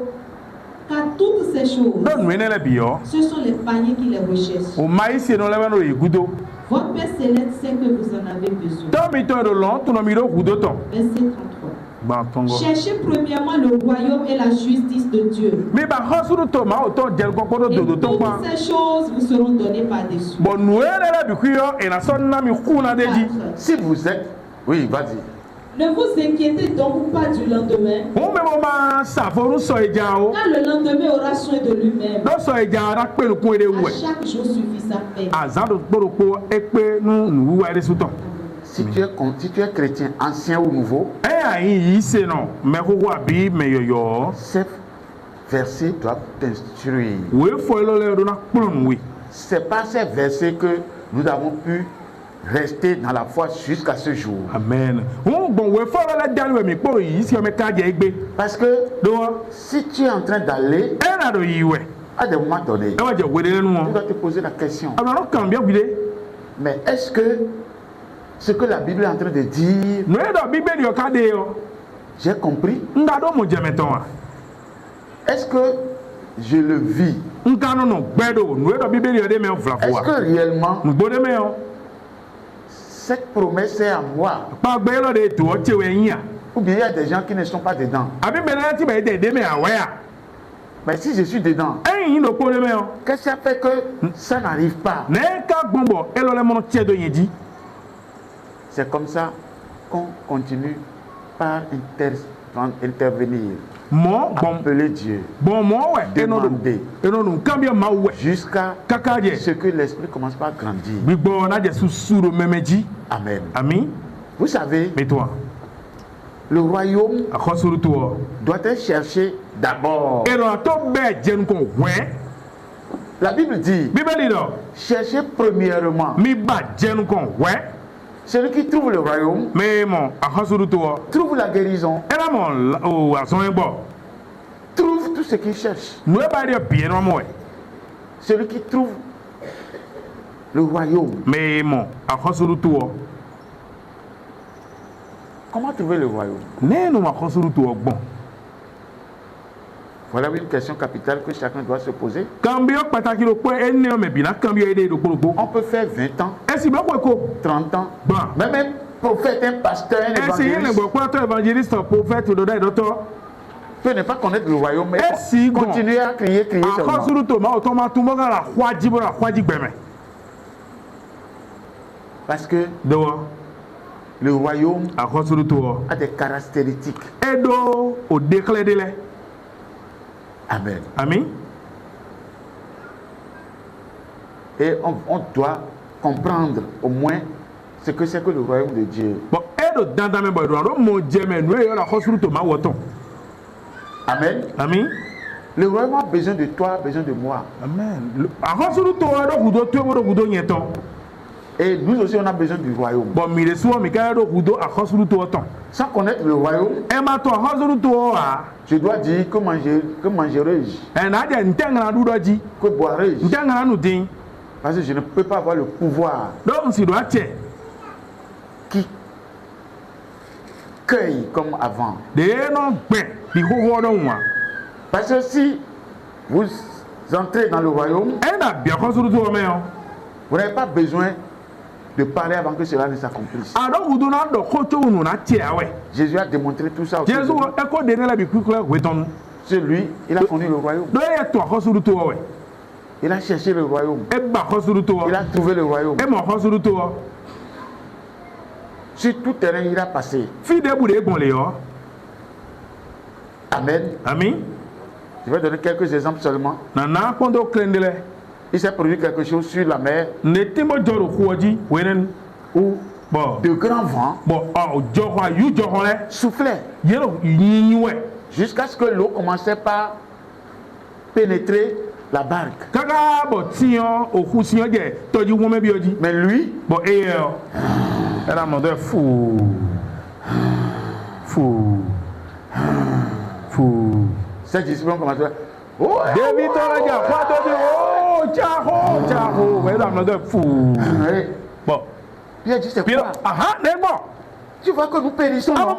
Car toutes ces choses, Do nu ne le bi o. ce sont les païens qui les recherchent. O mai se no le ba no e gudo. Votre Père céleste sait que vous en avez besoin. To mi to do lon to no mi do gudo to. Verset 33. Ba tongo. Cherchez premièrement le royaume et la justice de Dieu. Mi ba hosuru to ma o to jel ko ko Et do do to pa. toutes ces choses vous seront données par-dessus. Bon nu e le bi ku yo e na so na mi ku na de ji. 4. Si vous êtes, oui, vas-y. Ne vous inquiétez donc pas du lendemain, O me mo ma savo nu so e ja o. car le lendemain aura soin de lui-même. Do so e ja ra pe lu ku e À we. chaque jour suffit sa peine. Azado kporokpo ekpe nu wa ere suto. Si tu es chrétien, ancien ou nouveau, E ayin yi se no me ko wa bi me yoyo. ces versets doivent t'instruire. We fo lo le do na kpulun we. C'est par ces versets que nous avons pu rester dans la foi jusqu'à ce jour. Amen. On bon we fo lo le dalu mi kporo yi si o me ka je egbe. Parce que Do si tu es en train d'aller, e na do yi we. à des moments donnés, E wa je we de nu tu o. dois te poser la question. Aba no kan bi agide. Mais est-ce que ce que la Bible est en train de dire, No e do bibeli o ka de yo. j'ai compris? Nga do mo je meton wa. Est-ce que je le vis? Nka no no gbedo. No e do bibeli o de me fla fo Est-ce wa. que réellement Ngbo de me o. cette promesse est à moi? Pa gbe lo de to o che we yin a. Ou bien il y a des gens qui ne sont pas dedans? Abi me na ti be de me awe a. Mais si je suis dedans, Eyin no ko de me o. qu'est-ce qui a fait que ça n'arrive pas? Ne ka gbombo e lo le mo che do yin di. C'est comme ça qu'on continue par intervenir, Mo bon appeler Dieu, bon mo we demander, eno no kambia ma we jusqu'à kaka je ce que l'esprit commence par grandir. gbigbo na je susuro memeji Amen. ami Vous savez, mais toi le royaume akhosuru to doit être cherché d'abord. eno to be jen ko we La Bible dit, bibeli do cherchez premièrement. mi ba jen ko we Celui qui trouve le royaume me mo akhosuru to trouve la guérison, era mo o ason ebo trouve tout ce qu'il cherche. no e ba de bien no mo we Celui qui trouve le royaume. me mo akhosuru to Comment trouver le royaume? ne no akhosuru to gbon Voilà une question capitale que chacun doit se poser. kambio pataki ro pe enne o me bina kambio ide do kporopo On peut faire 20 ans, esi be ko 30 ans, Bon. même un prophète, un pasteur, un esi yin le évangéliste gbo kwa to evangelist prophète do dai doctor peut ne pas connaître le royaume, mais Et si, bon. continuer à crier seulement. akhosuru to ma o to ma tumo ga la hwaji bo la hwaji gbeme Parce que do le royaume akhosuru to a des caractéristiques. edo o declare de le Amen. Amen. Et on doit comprendre au moins ce que c'est que le royaume de Dieu. Bon, Amen. Amen. Le royaume a besoin de toi, besoin de moi. Amen. Et nous aussi, on a besoin du royaume. Sans connaître le royaume, je dois dire que mangerai-je, que boirai-je, parce que je ne peux pas avoir le pouvoir qui cueille comme avant. Parce que si vous entrez dans le royaume, vous n'avez pas besoin de parler avant que cela ne s'accomplisse. Jésus a démontré tout ça. C'est lui, il a fondé le royaume. Il a cherché le royaume. Il a trouvé le royaume. Sur tout terrain, il a passé. Amen. Amen. Je vais donner quelques exemples seulement. Il s'est produit quelque chose sur la mer où de grands vents soufflaient jusqu'à ce que l'eau commençait par pénétrer la barque. Mais lui, ses disciples ont commencé à dire, oh, il a dit, c'est quoi? Tu vois que nous périssons. Non?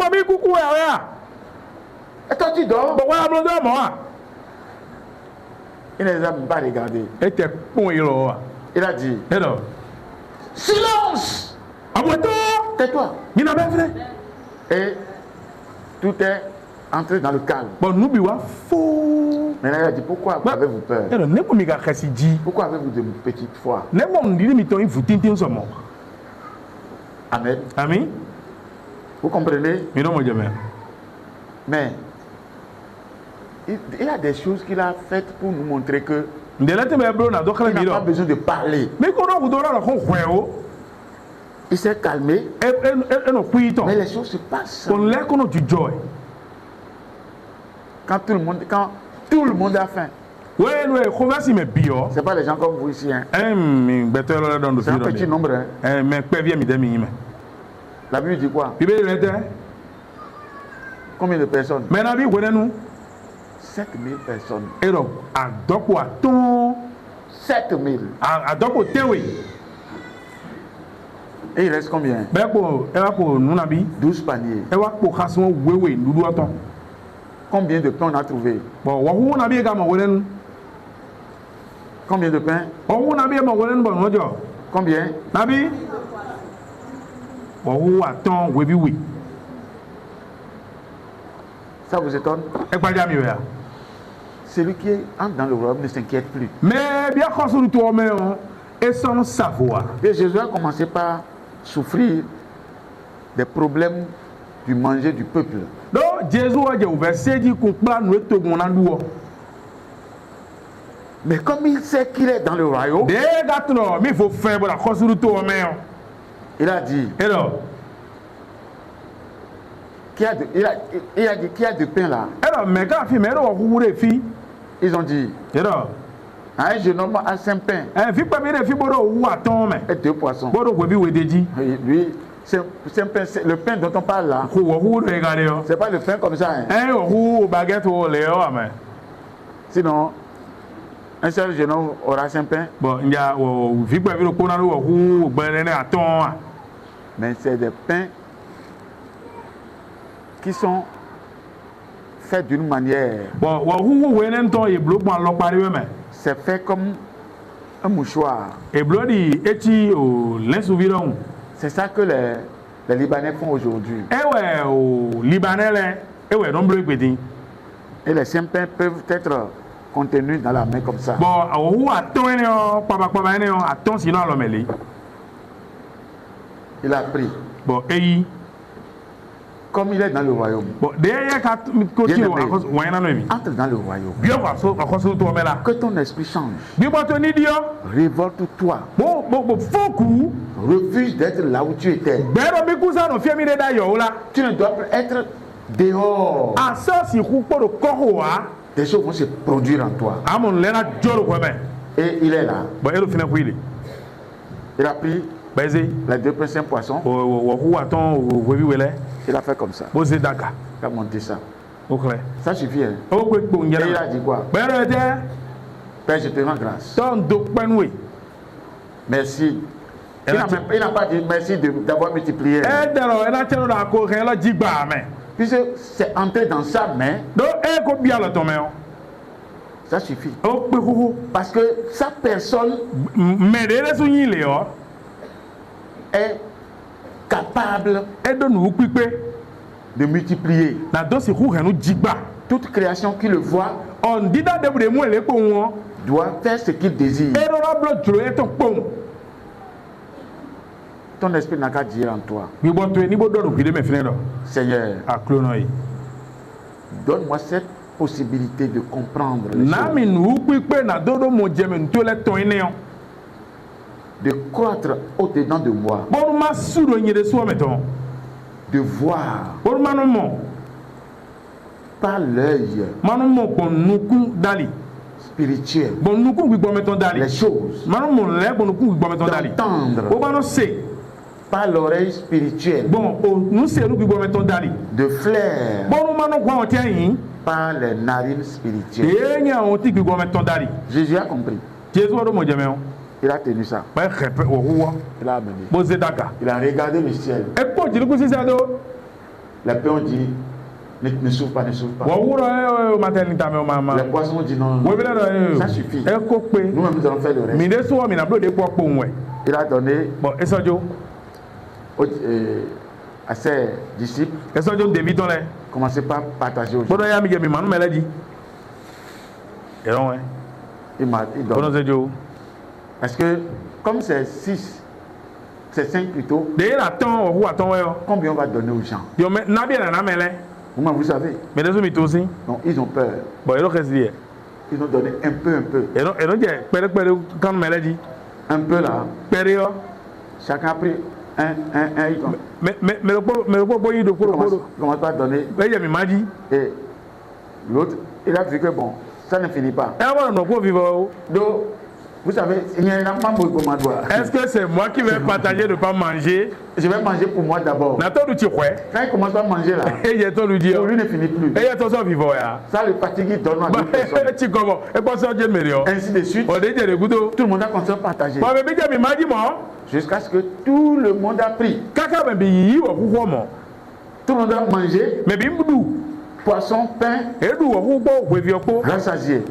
Et toi tu dors? Il ne les a même pas regardés. Il a dit, silence! Tais-toi. Et tout est entré dans le calme. Maintenant il a dit, pourquoi avez-vous peur? Pourquoi avez-vous de petites foi? Amen. Amen. Vous comprenez? Mais il y a des choses qu'il a faites pour nous montrer que il n'a pas besoin de parler. Il s'est calmé, mais les choses se passent. Quand tout le monde a faim. C'est pas les gens comme vous ici. Hein. C'est un petit nombre. Hein. La Bible dit quoi? Combien de personnes? 7000 personnes. 7000. Et il reste combien? 12 paniers. Combien de pain on a trouvé? Combien de pain? Combien? Ça vous étonne? Celui qui entre dans le royaume ne s'inquiète plus. Et Jésus a commencé par souffrir des problèmes du manger du peuple. Mais comme il sait qu'il est dans le royaume, il a dit, il a dit qu'il y a de pain là. Ils ont dit, un jeune homme a 5 pains et 2 poissons. Et lui, le pain dont on parle là, c'est pas le pain comme ça. Hein. Sinon, un seul jeune homme aura 5 pains. Mais c'est des pains qui sont faits d'une manière. C'est fait comme un mouchoir. C'est ça que les Libanais font aujourd'hui. Et les 5 pains peuvent être contenus dans la main comme ça. Il a pris. Comme il est dans le royaume. Entre dans le royaume. Que ton esprit change. Révolte-toi. Refuse d'être là où tu étais. Tu ne dois plus être dehors. Des choses vont se produire en toi. Et il est là. Il a pris les 2 principaux poissons. Il a fait comme ça. Il a monté ça. Ça suffit. Hein? Et il a dit quoi? Père, je te rends grâce. Merci. Il n'a pas dit merci d'avoir multiplié. Puisque c'est entré dans sa main. Ça suffit. Parce que sa personne est capable de multiplier. Toute création qui le voit doit faire ce qu'il désire. Ton esprit n'a qu'à dire en toi. Seigneur, donne-moi cette possibilité de comprendre les choses. De croître au-dedans de moi. De voir par l'œil spirituel les choses. D'entendre par l'oreille spirituelle de flair par les narines spirituelles. Jésus a compris. Il a tenu ça. Il a amené. Il a regardé le ciel. Les peurs ont dit ne souffre pas, ne souffre pas. Les poissons ont dit non, non, ça suffit. Nous-mêmes nous allons faire le reste. Il a donné à ses disciples. Commencez par partager aux gens. Il donne. Parce que comme c'est 6, c'est 5 plutôt, combien on va donner aux gens? Vous savez. Donc ils ont peur. Ils ont donné un peu. Un peu là. Chacun a pris un. Commence pas à donner. Et l'autre, il a vu que bon, ça ne finit pas. Donc, vous savez, il y a un membre pour moi. Est-ce que c'est moi qui vais partager de pas manger? Je vais manger pour moi d'abord. Quand il commence à manger là, pour lui ne finit plus. Ça le fatigue, il donne à d'autres personnes. Ainsi de suite. Tout le monde a commencé à partager. Jusqu'à ce que tout le monde a pris. Tout le monde a mangé. Poisson, pain, rassasié.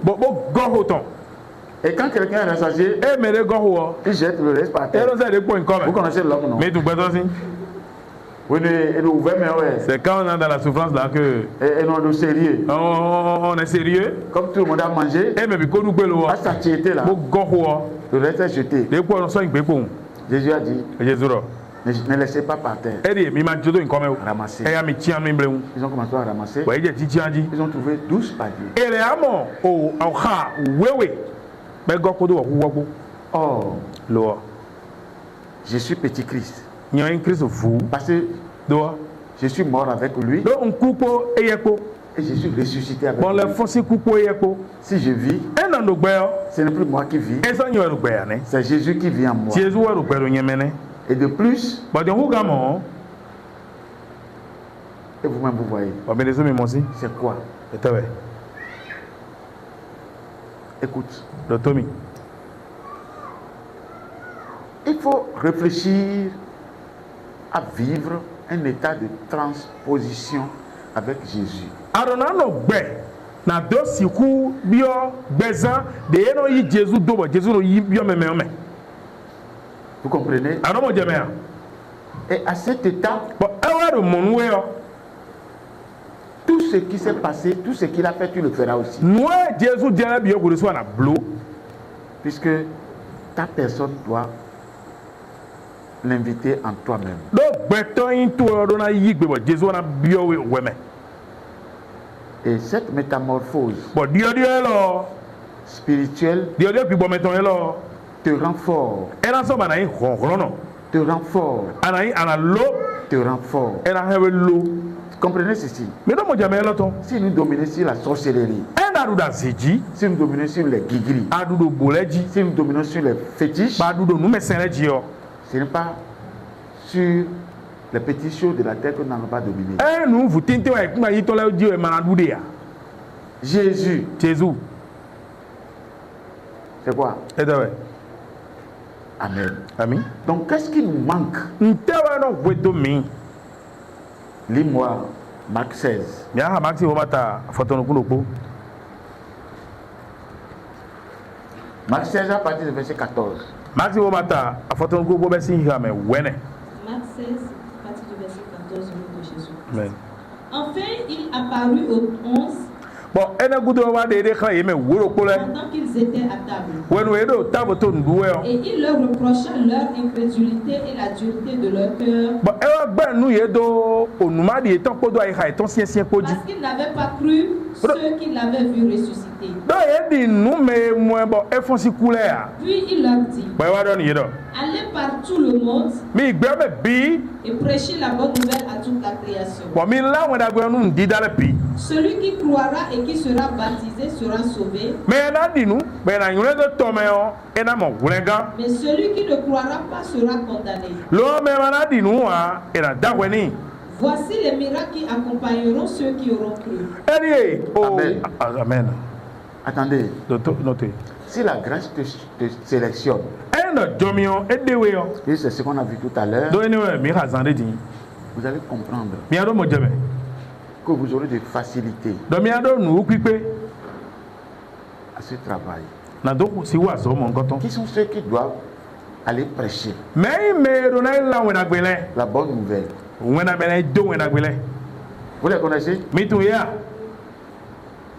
Et quand quelqu'un est rassasié, il jette le reste par terre. Vous connaissez l'homme, non? Oui, c'est quand on est dans la souffrance là que. Et non, le sérieux. On est sérieux. Comme tout le monde a mangé, à satiété là, le reste est jeté. Jésus a dit, ne laissez pas par terre. Ramasser. Ils ont commencé à ramasser. Ils ont trouvé 12 paniers. Oh, je suis petit Christ. Parce que je suis mort avec lui. Et je suis ressuscité avec lui. Si je vis, ce n'est plus moi qui vis. C'est Jésus qui vit en moi. Et de plus, et vous-même vous voyez. C'est quoi? Écoute. Il faut réfléchir à vivre un état de transposition avec Jésus. Vous comprenez? Et à cet état, tout ce qui s'est passé, tout ce qu'il a fait, tu le feras aussi. Puisque ta personne doit l'inviter en toi-même. Et cette métamorphose spirituelle te rend fort. Te rend fort. Te rend fort. Comprenez ceci. Si nous dominons sur la sorcellerie, si nous dominons sur les guigris, si nous dominons sur les fétiches, ce n'est pas sur les petites choses de la terre que nous n'allons pas dominer. Jésus. C'est quoi? Amen. Donc qu'est-ce qui nous manque? Lis-moi Marc 16. Marc 16 à partir du verset 14. Marc 16 à partir du verset 14 de Jésus. Amen. Enfin, il apparut aux 11 pendant qu'ils étaient à table. Et il leur reprocha leur incrédulité et la dureté de leur cœur. Parce qu'ils n'avaient pas cru ceux qui l'avaient vu ressusciter. Puis il leur dit: allez par tout le monde et prêchez la bonne nouvelle à toute la création. Celui qui croira et qui sera baptisé sera sauvé. Mais celui qui ne croira pas sera condamné. Voici les miracles qui accompagneront ceux qui auront cru. Amen. Attendez. Si la grâce te sélectionne, et c'est ce qu'on a vu tout à l'heure, vous allez comprendre que vous aurez des facilités à ce travail. Qui sont ceux qui doivent aller prêcher la bonne nouvelle? Vous les connaissez?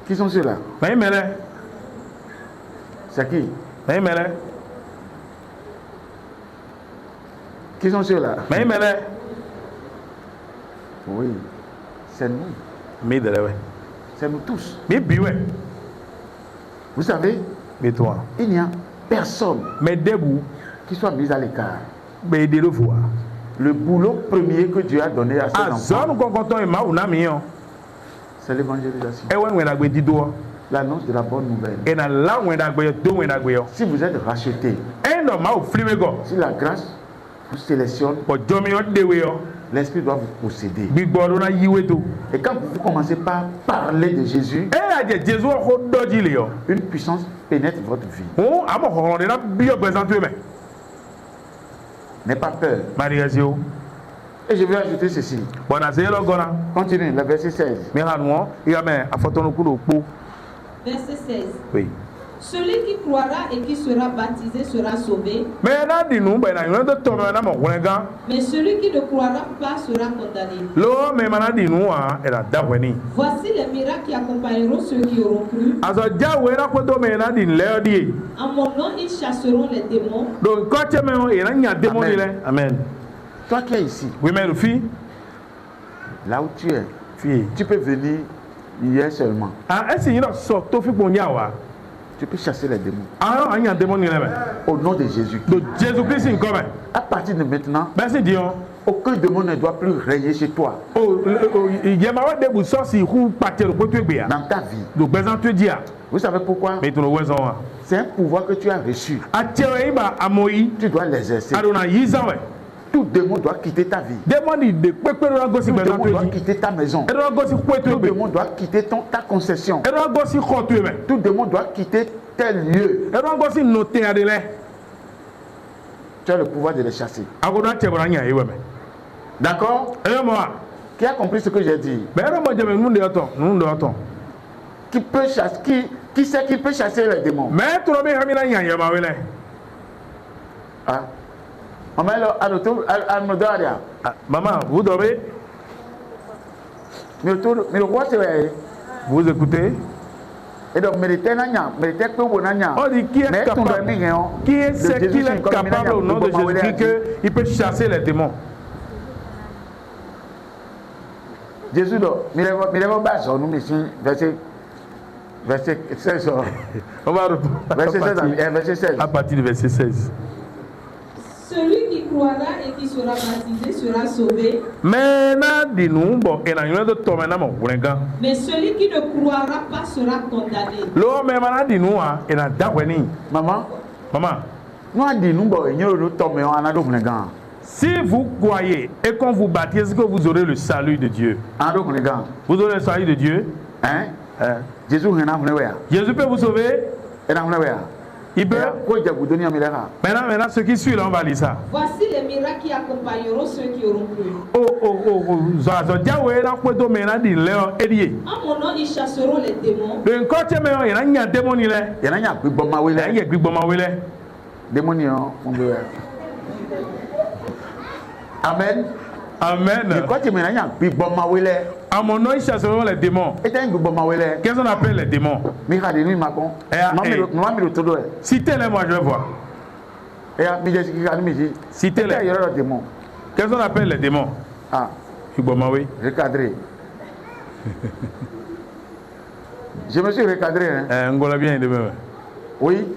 Qui sont ceux-là? C'est qui? Qui sont ceux-là? Oui, c'est nous. C'est nous tous. Vous savez, il n'y a personne qui soit mis à l'écart. Le boulot premier que Dieu a donné à ses enfants, c'est l'évangélisation. L'annonce de la bonne nouvelle. Si vous êtes racheté, si la grâce vous sélectionne, l'Esprit doit vous posséder. Et quand vous commencez par parler de Jésus, une puissance pénètre votre vie. N'aie pas peur. Et je vais ajouter ceci. Continue, le verset 16. Verset 16. Oui. Celui qui croira et qui sera baptisé sera sauvé. Mais celui qui ne croira pas sera condamné. Voici les miracles qui accompagneront ceux qui auront cru. En mon nom, ils chasseront les démons. Amen. Toi qui es ici, là où tu es, tu peux venir hier seulement. Tu peux chasser les démons. Au nom de Jésus. À partir de maintenant, aucun démon ne doit plus régner chez toi. Dans ta vie. Vous savez pourquoi? C'est un pouvoir que tu as reçu. Tu dois l'exercer. Tout démon doit quitter ta vie. Tout démon doit quitter ta maison. Tout démon doit quitter ta concession. Tout démon doit quitter tel lieu. Tu as le pouvoir de les chasser. D'accord? Qui a compris ce que j'ai dit? Qui peut chasser? Qui sait qui peut chasser les démons? Ah. Maman, vous dormez? Mais le roi, c'est vous écoutez? Et donc, On dit qui est capable, qui est ce qu'il est capable au nom de Jésus-Christ qu'il peut chasser les démons. Jésus, verset 16. On va reprendre verset 16. À partir du verset 16. Celui qui croira et qui sera baptisé sera sauvé. Mais celui qui ne croira pas sera condamné. Maman, si vous croyez et qu'on vous baptise, est-ce que vous aurez le salut de Dieu? Vous aurez le salut de Dieu? Hein? Jésus peut vous sauver? Il peut. Maintenant, ce qui suit là, on va lire ça. Voici les miracles qui accompagneront ceux qui auront cru. En mon nom, ils chasseront les démons. Amen. Amen. À mon nom, ils chasseront les démons. Qu'est-ce qu'on appelle les démons? Citez-les, moi je vais voir. Citez-les. Qu'est-ce qu'on appelle les démons? Recadré. Je me suis recadré. Oui.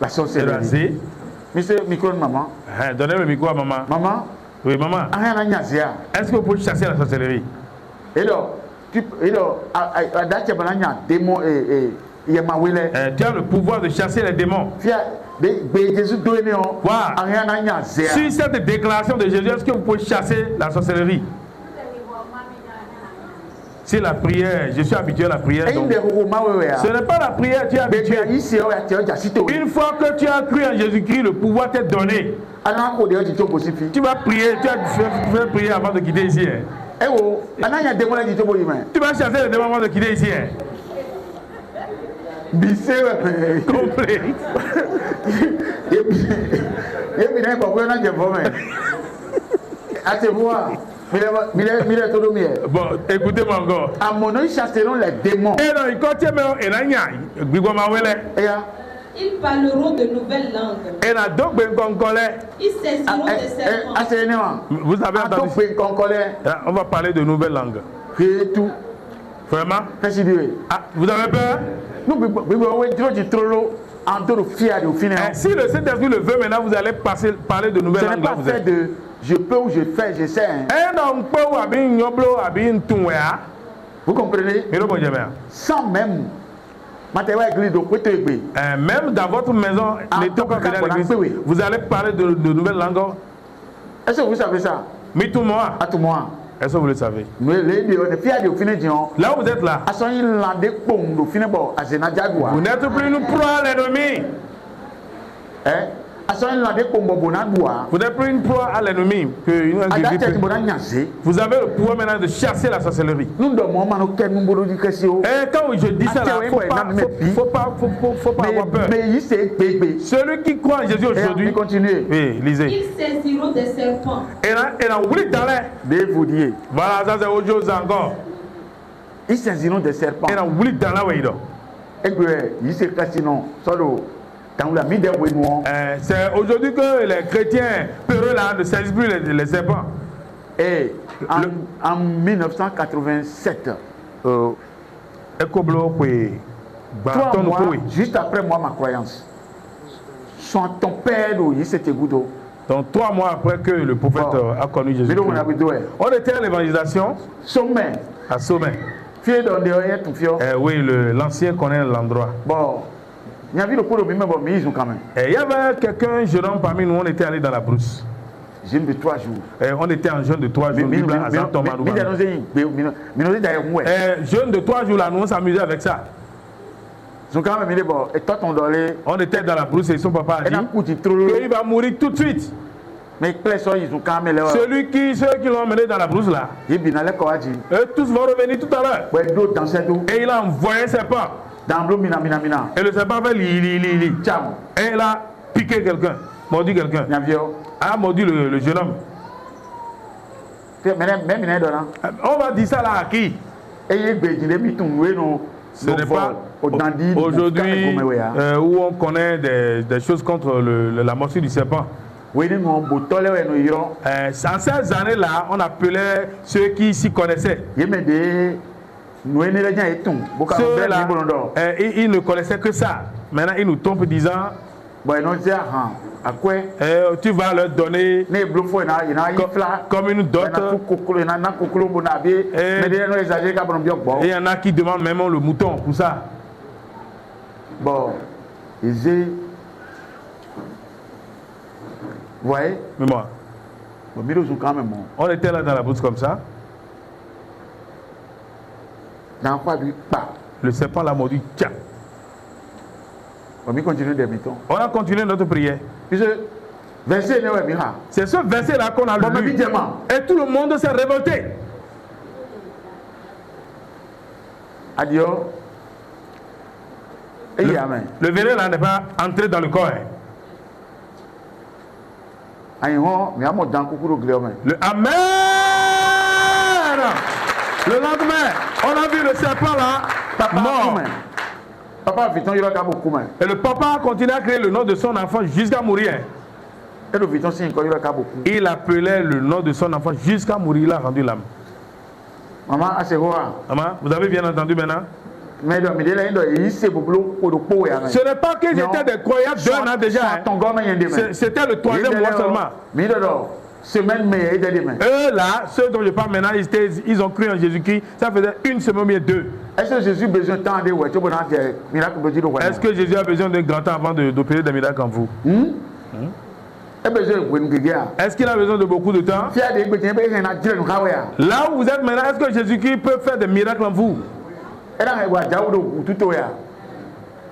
La sorcellerie. Monsieur, micro de maman. Donnez le micro à maman. Maman. Oui, maman. Est-ce que vous pouvez chasser la sorcellerie? Tu as le pouvoir de chasser les démons. Sur cette déclaration de Jésus, est-ce que vous pouvez chasser la sorcellerie? C'est la prière, je suis habitué à la prière. Donc, ce n'est pas la prière, tu es habitué. Une fois que tu as cru en Jésus-Christ, le pouvoir t'est donné. Tu vas prier, tu vas faire prier avant de quitter ici. Tu vas chasser les démons avant de quitter ici. Complet. Bon, écoutez-moi encore. À mon nom, ils chasseront les démons. Ils parleront de nouvelles langues. Ils saisiront des serpents. Vous avez entendu? On va parler de nouvelles langues. Vraiment? Vous avez peur? Si le Saint-Esprit le veut, maintenant vous allez parler de nouvelles langues. Ce n'est pas fait de je peux ou je fais, je sais. Vous comprenez? Sans même. Même dans votre maison, vous allez parler de nouvelles langues. Est-ce que vous savez ça? Mais tout moi. À tout moi. Est-ce que vous le savez? Là où vous êtes là. Vous n'êtes plus une proie à l'ennemi. Vous n'êtes plus une proie à l'ennemi. Vous avez le pouvoir maintenant de chasser la sorcellerie. Et quand je dis ça, il ne faut pas avoir peur. Celui qui croit en Jésus aujourd'hui, oui, lisez. Ils saisiront des serpents. Et là, voilà, ça c'est autre chose encore. Ils saisiront des serpents. C'est aujourd'hui que les chrétiens peureux là ne saisissent plus les serpents. Et en 1987, 3 mois, juste après moi ma croyance, ton père, donc 3 mois après que le prophète a connu Jésus, on était à l'évangélisation à Sommet. Oui, l'ancien connaît l'endroit. Bon. Il y avait quelqu'un, jeune homme parmi nous, on était allé dans la brousse. Jeûne de 3 jours. On était en jeûne de 3 jours. Jeûne de 3 jours là, nous on s'amusait avec ça. On était dans la brousse et son papa a dit qu'il va mourir tout de suite. Mais ceux qui l'ont emmené dans la brousse là, tous vont revenir tout à l'heure. Et il a envoyé ses pas. Et le serpent fait li. Et il a piqué quelqu'un, mordu quelqu'un. A mordu le jeune homme. On va dire ça là à qui? Ce n'est pas aujourd'hui où on connaît des choses contre la morsure du serpent. En ces années-là, on appelait ceux qui s'y connaissaient. Ceux-là, ils ne connaissaient que ça. Maintenant, ils nous trompent disant tu vas leur donner comme une dot. Et il y en a qui demandent même le mouton pour ça. Bon, vous voyez? Mais moi, on était là dans la brousse comme ça. Le serpent l'a mordu. Tiens. On a continué notre prière. C'est ce verset-là qu'on a lu. Et tout le monde s'est révolté. Le verset là n'est pas entré dans le corps. Le Amen. Le lendemain, on a vu le serpent là mort. Et le papa a continué à créer le nom de son enfant jusqu'à mourir. Il appelait le nom de son enfant jusqu'à mourir. Il a rendu l'âme. Maman, vous avez bien entendu maintenant? Ce n'est pas qu'ils étaient des croyants d'un an déjà. C'était le 3e mois seulement. Eux là, ceux dont je parle maintenant, ils ont cru en Jésus-Christ. Ça faisait une semaine ou bien 2. Est-ce que Jésus a besoin Est-ce que Jésus a besoin d'un grand temps avant d'opérer des miracles en vous? Est-ce qu'il a besoin de beaucoup de temps? Là où vous êtes maintenant, est-ce que Jésus-Christ peut faire des miracles en vous?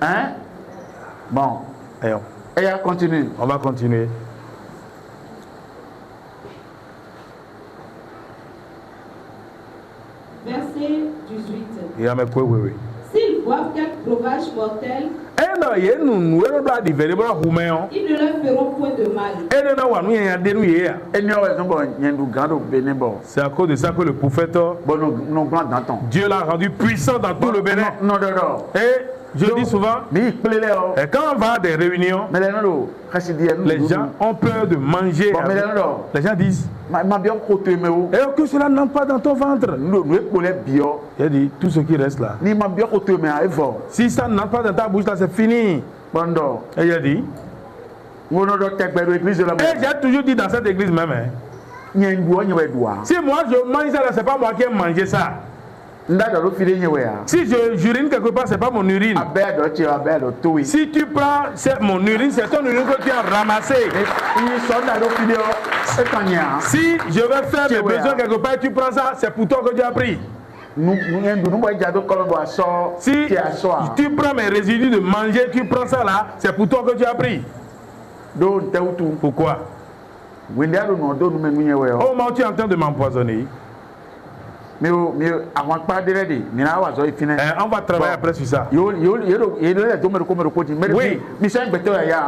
Hein? Bon. Et on continue. On va continuer. Verset 18. S'ils voient quelque breuvage mortel, ils ne leur feront point de mal. C'est à cause de ça que le prophète, Dieu l'a rendu puissant dans tout le Bénin. Et je dis souvent, quand on va à des réunions, les gens ont peur de manger. Les gens disent, et que cela n'entre pas dans ton ventre. Il a dit, tout ce qui reste là, si ça n'entre pas dans ta bouche là, c'est fini. Et il a dit, et j'ai toujours dit dans cette église même, si moi je mange ça là, c'est pas moi qui ai mangé ça. Si je j'urine quelque part, c'est pas mon urine. Si tu prends mon urine, c'est ton urine que tu as ramassé. Si je veux faire mes besoins quelque part, tu prends ça, c'est pour toi que tu as pris. Si tu prends mes résidus de manger, tu prends ça là, c'est pour toi que tu as pris. Pourquoi? Au moment où tu es en train de m'empoisonner, on va travailler après sur ça. Oui.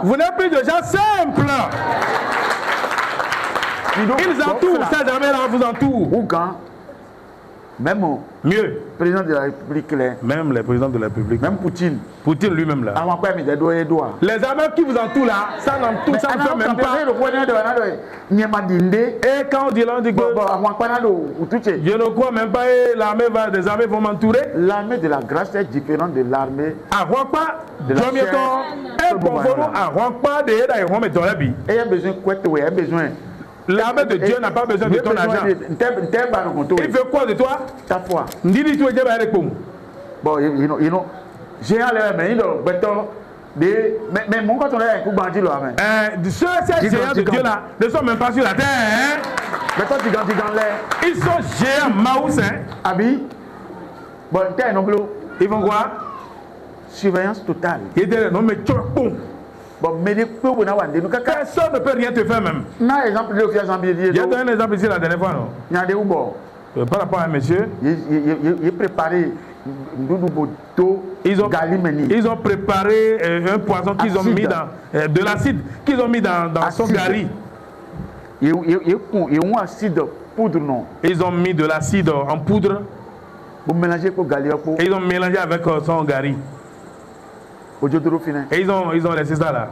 Vous n'êtes plus de gens simples. Ils entourent, ces armées-là vous entourent. Même mieux, président de la République, même les présidents de la République, même Poutine lui-même là. Les armées qui vous entourent là, ça ne fait même pas. Et quand on dit là, on dit que je ne crois même pas que des armées vont m'entourer. L'armée de la grâce est différente de l'armée de la chair. Et il y a besoin de besoin. L'armée de Dieu n'a pas besoin de ton argent. Il veut quoi de toi? Ta foi. Bon, j'ai mais mon quand on est un coup bandit là. Ces géants de Dieu là ne sont même pas sur la terre. Mais toi tu dans l'air. Ils sont géants maous. Abi. Bon, ils vont quoi? Surveillance totale. Non mais bon, mais personne ne peut rien te faire même. Il y a un exemple ici la dernière fois, non? Par rapport à un monsieur, il préparé ils ont préparé un poison qu'ils ont mis dans de l'acide qu'ils ont mis dans son gari. Ils ont acide poudre non. Ils ont mis de l'acide en poudre. Et ils ont mélangé avec son gari. Et ils ont laissé ça là.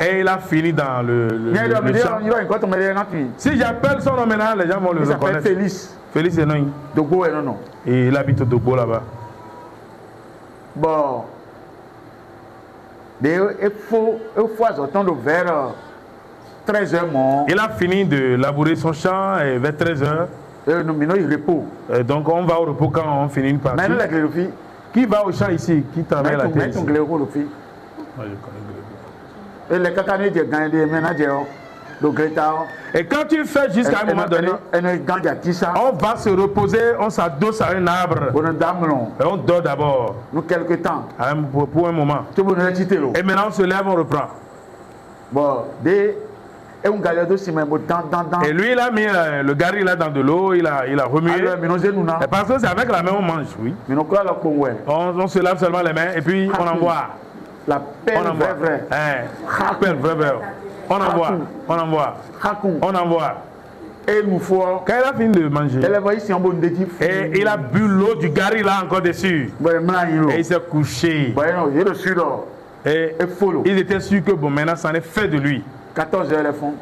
Et il a fini dans le champ. Si j'appelle son nom maintenant, les gens vont le reconnaître. Félix. Félix et non. Dogo et non. Et il habite au Dogo là-bas. Bon. Il faut attendre vers 13h. Il a fini de labourer son champ et vers 13h. Il repos. Donc on va au repos quand on finit une partie. Qui va au champ ici? Qui travaille la terre ici? Et quand tu fais jusqu'à un moment donné, on va se reposer, on s'adosse à un arbre. Et on dort d'abord. Quelque temps. Pour un moment. Et maintenant on se lève, on reprend. Bon, et lui il a mis le gari là dans de l'eau, il a remué. Et parce que c'est avec la main on mange, oui. On se lave seulement les mains et puis on envoie. La pelle vraie. On envoie. Et une fois, quand il a fini de manger, et il a bu l'eau du gari là encore dessus. Et il s'est couché. Et ils étaient sûrs que bon, maintenant ça en est fait de lui. 14h les font.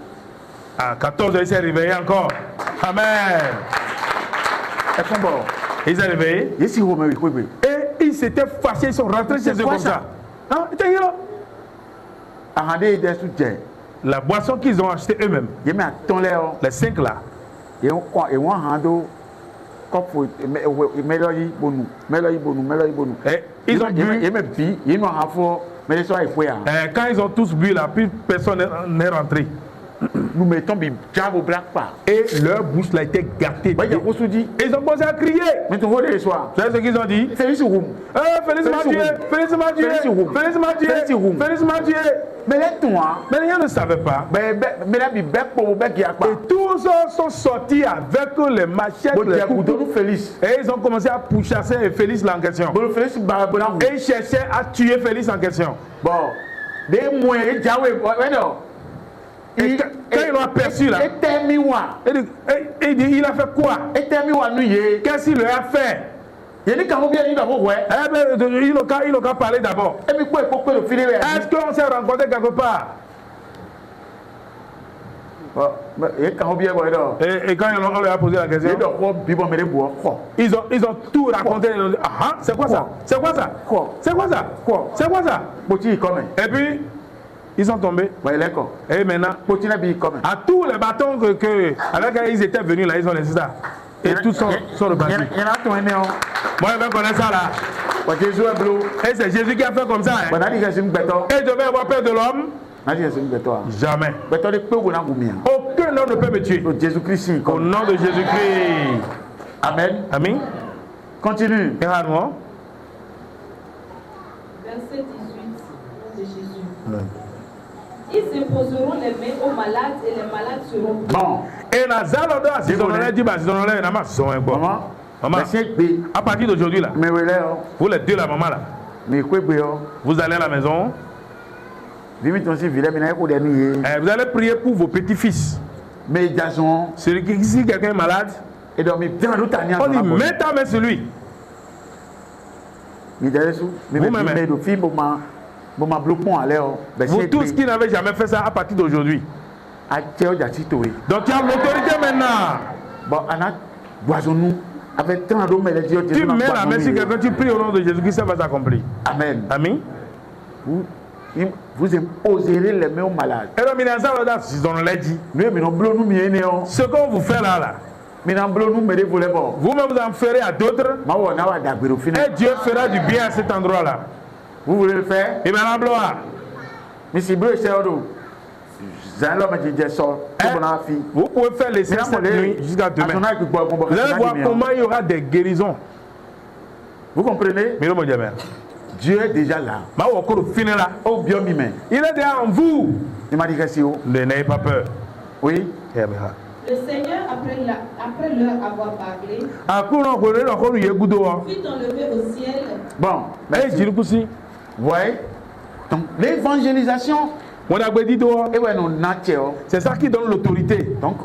À 14h il s'est réveillé encore. Amen. Il s'est réveillé. Et ils s'étaient fâchés, ils sont rentrés chez eux comme ça. La boisson qu'ils ont achetée eux-mêmes. Les 5 là. Et ils ont bu. Quand ils ont tous bu là, plus personne n'est rentré. Nous mettons bien au black part. Et leur bouche là était gâtée. Et ils ont commencé à crier. Mais tu vois les soirs. C'est ce qu'ils ont dit. Félix Roum. Félix Mathieu. Mais là, toi. Mais les gens ne savaient pas. Et tous sont sortis avec les machettes. Et ils ont commencé à pourchasser Félix là en question. Et ils cherchaient à tuer Félix en question. Bon. Et quand ils l'ont aperçu là, il a fait quoi? Qu'est-ce qu'il leur a fait? Il n'a qu'à parler d'abord. Est-ce qu'on s'est rencontré quelque part? Et quand on leur a posé la question, ils ont tout raconté. C'est quoi ça? C'est quoi ça? C'est quoi ça? C'est quoi ça? Et puis ils sont tombés. Et maintenant, à tous les bâtons avec ils étaient venus là, ils ont laissé ça. Et tous sont repartis. Moi, je vais connaître ça là. Et c'est Jésus qui a fait comme ça. Hein. Et je vais avoir peur de l'homme. Jamais. Aucun homme ne peut me tuer. Au nom de Jésus-Christ. Amen. Amen. Continue. Verset 18 de Jésus. Amen. Ils imposeront les mains aux malades et les malades seront bon. Et Nazareth, si on a dit, maman, à partir d'aujourd'hui là, vous les deux la maman là, vous allez à la maison, vous allez prier pour vos petits-fils. Si quelqu'un est malade, on dit mets ta main sur lui. Vous tous qui n'avez jamais fait ça à partir d'aujourd'hui. Donc tu as l'autorité maintenant. Tu mets la main sur quelqu'un, tu pries au nom de Jésus-Christ, ça va s'accomplir. Amen. Amen. Vous imposerez les mains aux malades. Ce qu'on vous fait là. Vous-même vous en ferez à d'autres. Et Dieu fera du bien à cet endroit-là. Vous voulez le faire? Et maintenant, gloire. Vous pouvez faire les 7 nuits jusqu'à demain. Vous allez voir comment il y aura des guérisons. Vous comprenez? Dieu est déjà là. Il est déjà en vous. N'ayez pas peur. Oui. Le Seigneur, après leur avoir parlé, fit enlever au ciel. Bon. Ouais. Donc, l'évangélisation. C'est ça qui donne l'autorité. Donc,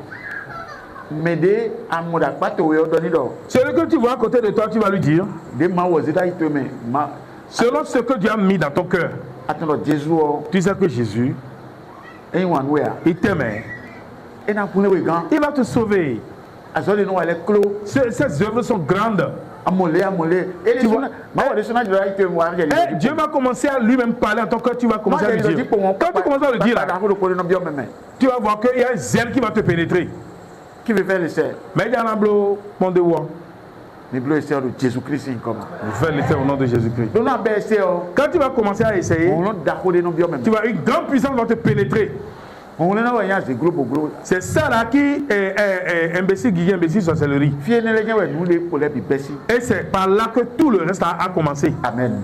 m'aider à me dire pas tout donner d'or. Celui que tu vois à côté de toi, tu vas lui dire. Des ma wazida il te met ma. Selon ce que Dieu a mis dans ton cœur. Attends, Jésus. Tu sais que Jésus. Il t'aime. Il va te sauver. Ces œuvres sont grandes. Et Dieu va commencer à lui-même parler en ton cœur. Tu vas commencer à lui dire. Quand tu commences à le dire, là, tu vas voir qu'il y a un zèle qui va te pénétrer. Qui veut faire l'essai? Mais il y a un bleu, mon de quoi? Les bleus essais de Jésus-Christ. Faire l'essai au nom de Jésus-Christ. Quand tu vas commencer à essayer, tu vas une grande puissance va te pénétrer. C'est ça là qui est imbécile, Guillaume, imbécile, sorcellerie. Et c'est par là que tout le reste a commencé. Amen.